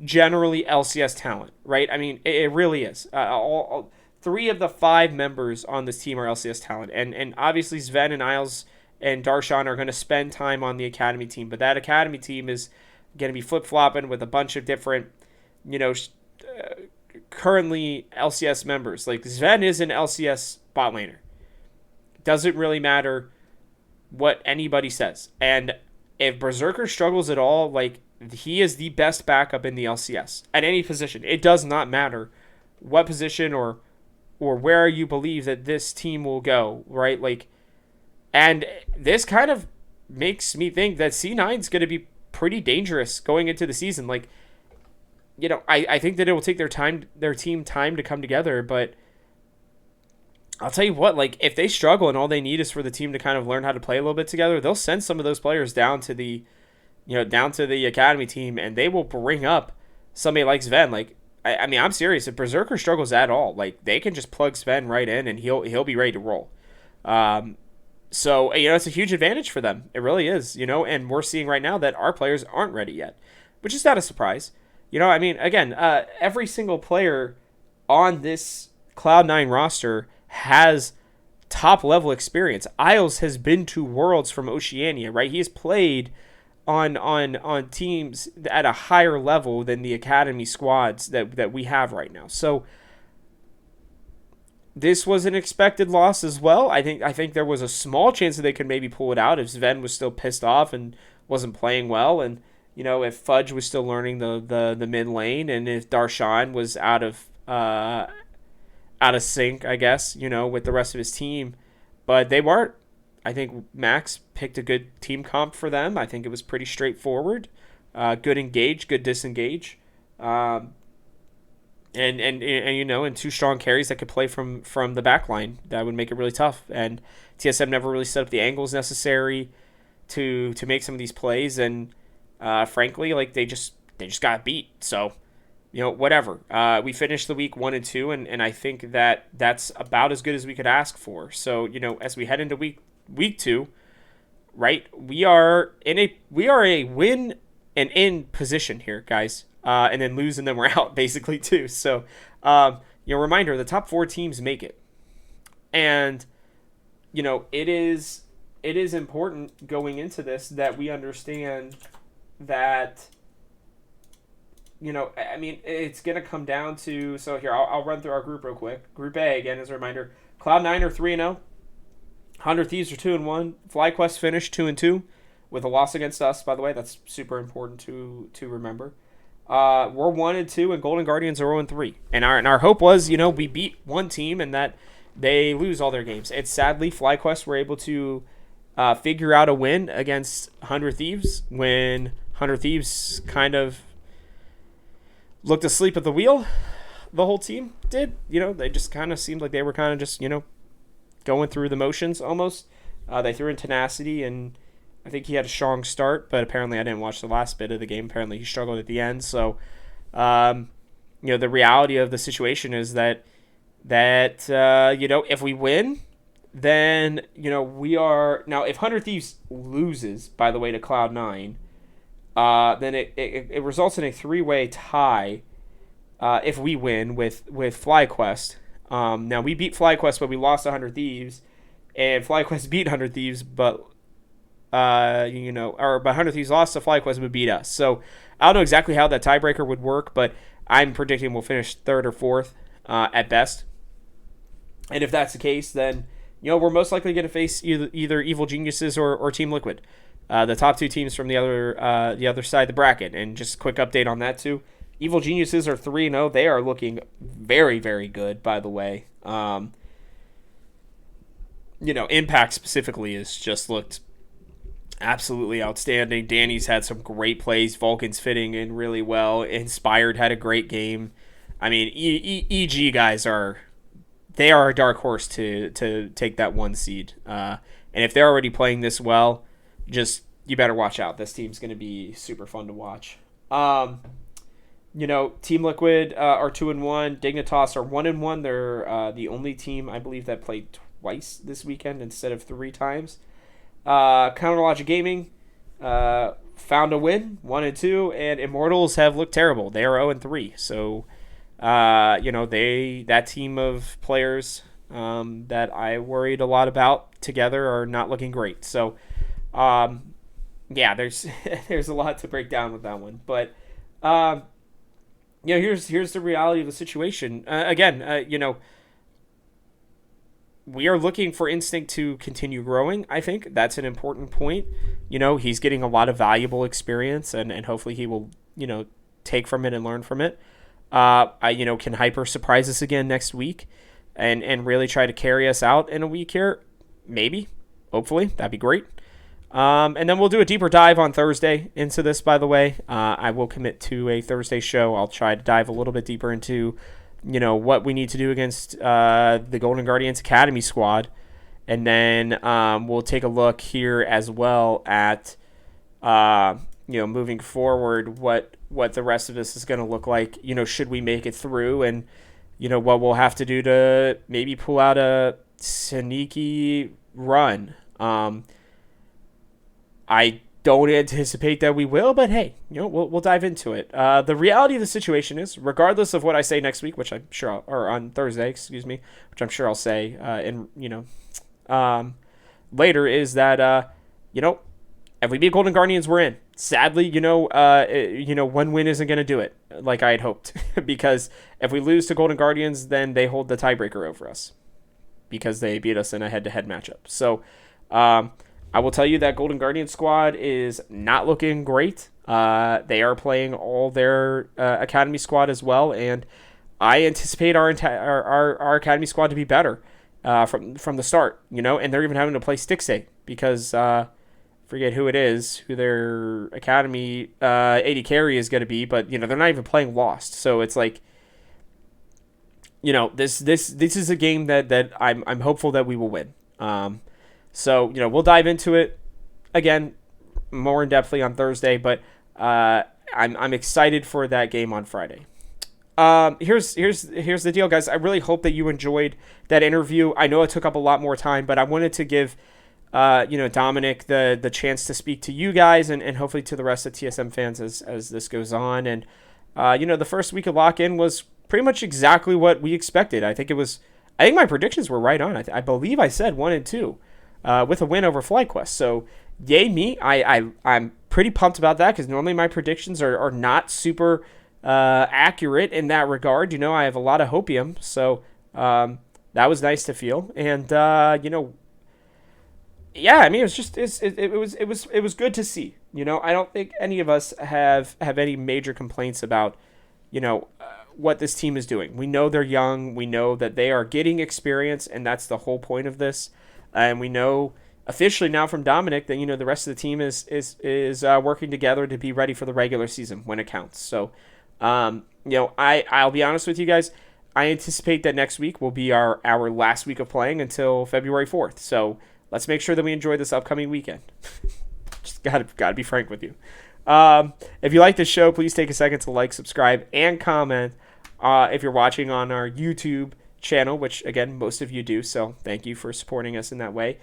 generally LCS talent, right? I mean, it really is. All 3 of the 5 members on this team are LCS talent, and obviously Sven and Isles and Darshan are going to spend time on the academy team, but that academy team is going to be flip-flopping with a bunch of different, currently LCS members. Like, Sven is an LCS bot laner. Doesn't really matter what anybody says. And if Berserker struggles at all, like, he is the best backup in the LCS at any position. It does not matter what position or where you believe that this team will go, right? Like, and this kind of makes me think that C9 is going to be pretty dangerous going into the season. Like, I think that it will take their team time to come together, but I'll tell you what, like if they struggle and all they need is for the team to kind of learn how to play a little bit together, they'll send some of those players down to the, down to the academy team, and they will bring up somebody like Sven. Like, I mean, I'm serious. If Berserker struggles at all, like they can just plug Sven right in, and he'll be ready to roll. So it's a huge advantage for them. It really is, and we're seeing right now that our players aren't ready yet, which is not a surprise. I mean, again, every single player on this Cloud9 roster has top level experience. Isles has been to Worlds from Oceania, right? He has played on teams at a higher level than the academy squads that we have right now. So this was an expected loss as well. I think there was a small chance that they could maybe pull it out if Sven was still pissed off and wasn't playing well, and if Fudge was still learning the mid lane, and if Darshan was out of sync, I guess, with the rest of his team. But they weren't. I think Max picked a good team comp for them. I think it was pretty straightforward. Good engage, good disengage. And two strong carries that could play from the back line. That would make it really tough. And TSM never really set up the angles necessary to make some of these plays. And frankly, like they just got beat. So whatever. We finished the week 1-2, and I think that's about as good as we could ask for. So, as we head into week 2, right, we are a win and in position here, guys. And then lose and then we're out basically too. So, reminder, the top 4 teams make it. And, it is important going into this that we understand that, I mean, it's going to come down to... So here, I'll run through our group real quick. Group A, again, as a reminder, Cloud9 are 3-0. 100 Thieves are 2-1. Flyquest finished 2-2 with a loss against us, by the way. That's super important to remember. We're 1-2, and Golden Guardians are 0-3. And our hope was, we beat one team and that they lose all their games. It's sadly, Flyquest were able to figure out a win against 100 Thieves when 100 Thieves kind of looked asleep at the wheel. The whole team did. They just kind of seemed like they were kind of just, going through the motions almost. They threw in tenacity, and I think he had a strong start, but apparently I didn't watch the last bit of the game. Apparently he struggled at the end. So, the reality of the situation is that if we win, then, we are... Now, if 100 Thieves loses, by the way, to Cloud9, then it results in a 3-way tie if we win with Flyquest. Now, we beat Flyquest, but we lost 100 Thieves, and Flyquest beat 100 Thieves, but 100 Thieves lost to Flyquest but beat us. So I don't know exactly how that tiebreaker would work, but I'm predicting we'll finish 3rd or 4th at best. And if that's the case, then we're most likely going to face either Evil Geniuses or Team Liquid, the top 2 teams from the other side of the bracket. And just a quick update on that too. Evil Geniuses are 3-0. They are looking very, very good, by the way. Impact specifically has just looked absolutely outstanding. Danny's had some great plays. Vulcan's fitting in really well. Inspired had a great game. I mean, EG guys are a dark horse to take that 1 seed. And if they're already playing this well, you better watch out. This team's going to be super fun to watch. Team Liquid are 2-1. Dignitas are 1-1. They're the only team, I believe, that played twice this weekend instead of 3 times. Counterlogic Gaming found a win, 1-2, and Immortals have looked terrible. They are 0-3. So, that team of players that I worried a lot about together are not looking great. So, there's there's a lot to break down with that one. But, here's the reality of the situation. We are looking for Instinct to continue growing. I think that's an important point. He's getting a lot of valuable experience, and hopefully he will, take from it and learn from it. Can Hyper surprise us again next week and really try to carry us out in a week here? Maybe. Hopefully. That'd be great. And then we'll do a deeper dive on Thursday into this, by the way. I will commit to a Thursday show. I'll try to dive a little bit deeper into what we need to do against the Golden Guardians Academy squad. And then we'll take a look here as well at, moving forward, what the rest of this is going to look like, should we make it through, and, what we'll have to do to maybe pull out a sneaky run. I don't anticipate that we will, but hey, we'll dive into it. The reality of the situation is, regardless of what I say next week, which I'm sure, or on Thursday, which I'm sure I'll say later, is that if we beat Golden Guardians, we're in. Sadly, one win isn't going to do it like I had hoped, because if we lose to Golden Guardians, then they hold the tiebreaker over us because they beat us in a head-to-head matchup. So I will tell you that Golden Guardian squad is not looking great. They are playing all their academy squad as well, and I anticipate our academy squad to be better from the start. And they're even having to play Stixay because forget who it is, who their academy AD carry is going to be, but they're not even playing Lost. So it's like, this is a game that I'm hopeful that we will win. So we'll dive into it again more in depthly on Thursday, but I'm excited for that game on Friday. Here's the deal, guys. I really hope that you enjoyed that interview. I know it took up a lot more time, but I wanted to give Dominic the chance to speak to you guys and hopefully to the rest of TSM fans as this goes on. And the first week of lock-in was pretty much exactly what we expected. I think my predictions were right on. I believe I said 1-2 with a win over Flyquest. So yay me. I'm pretty pumped about that because normally my predictions are not super accurate in that regard. I have a lot of hopium, so that was nice to feel. And yeah, I mean, it was good to see. I don't think any of us have any major complaints about what this team is doing. We know they're young. We know that they are getting experience, and that's the whole point of this. And we know officially now from Dominic that the rest of the team is working together to be ready for the regular season when it counts. So I'll be honest with you guys. I anticipate that next week will be our last week of playing until February 4th. So let's make sure that we enjoy this upcoming weekend. Just gotta be frank with you. If you like this show, please take a second to like, subscribe, and comment. If you're watching on our YouTube channel, which again most of you do, so thank you for supporting us in that way.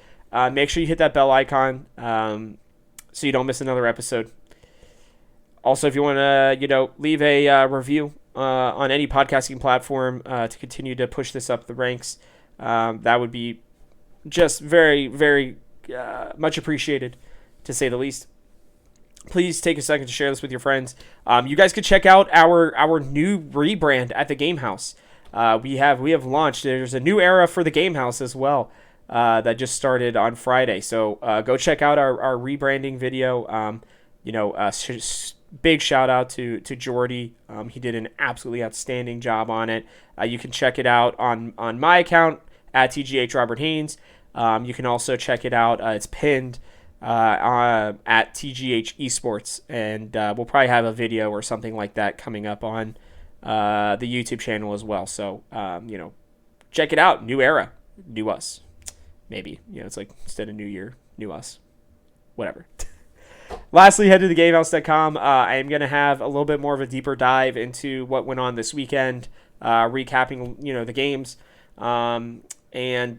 Make sure you hit that bell icon so you don't miss another episode. Also, if you want to leave a review on any podcasting platform to continue to push this up the ranks, that would be just very, very much appreciated, to say the least. Please take a second to share this with your friends. You guys could check out our new rebrand at the Game House. We have launched. There's a new era for the Game House as well that just started on Friday. So go check out our rebranding video. Big shout out to Jordy. He did an absolutely outstanding job on it. You can check it out on my account at TGH Robert Haynes. You can also check it out. It's pinned at TGH Esports, and we'll probably have a video or something like that coming up on the YouTube channel as well. So check it out. New era, new us. Maybe it's like instead of new year, new us. Whatever. Lastly, head to thegamehouse.com. I am going to have a little bit more of a deeper dive into what went on this weekend, recapping the games. And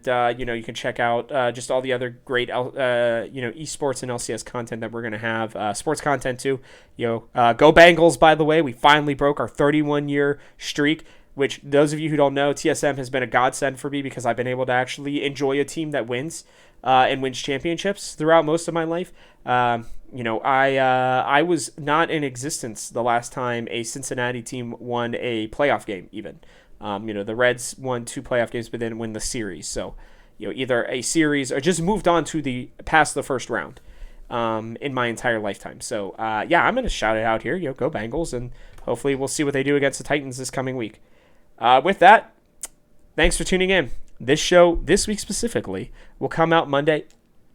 you can check out just all the other great esports and LCS content that we're going to have. Sports content too. Go Bengals, by the way. We finally broke our 31-year streak, which those of you who don't know, TSM has been a godsend for me because I've been able to actually enjoy a team that wins and wins championships throughout most of my life. I was not in existence the last time a Cincinnati team won a playoff game even. The Reds won 2 playoff games but didn't win the series. So, either a series or just moved on to past the first round in my entire lifetime. So, I'm going to shout it out here. Go Bengals, and hopefully we'll see what they do against the Titans this coming week. With that, thanks for tuning in. This show, this week specifically, will come out Monday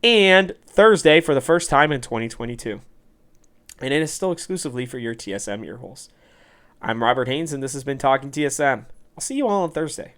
and Thursday for the first time in 2022. And it is still exclusively for your TSM earholes. I'm Robert Haynes, and this has been Talking TSM. I'll see you all on Thursday.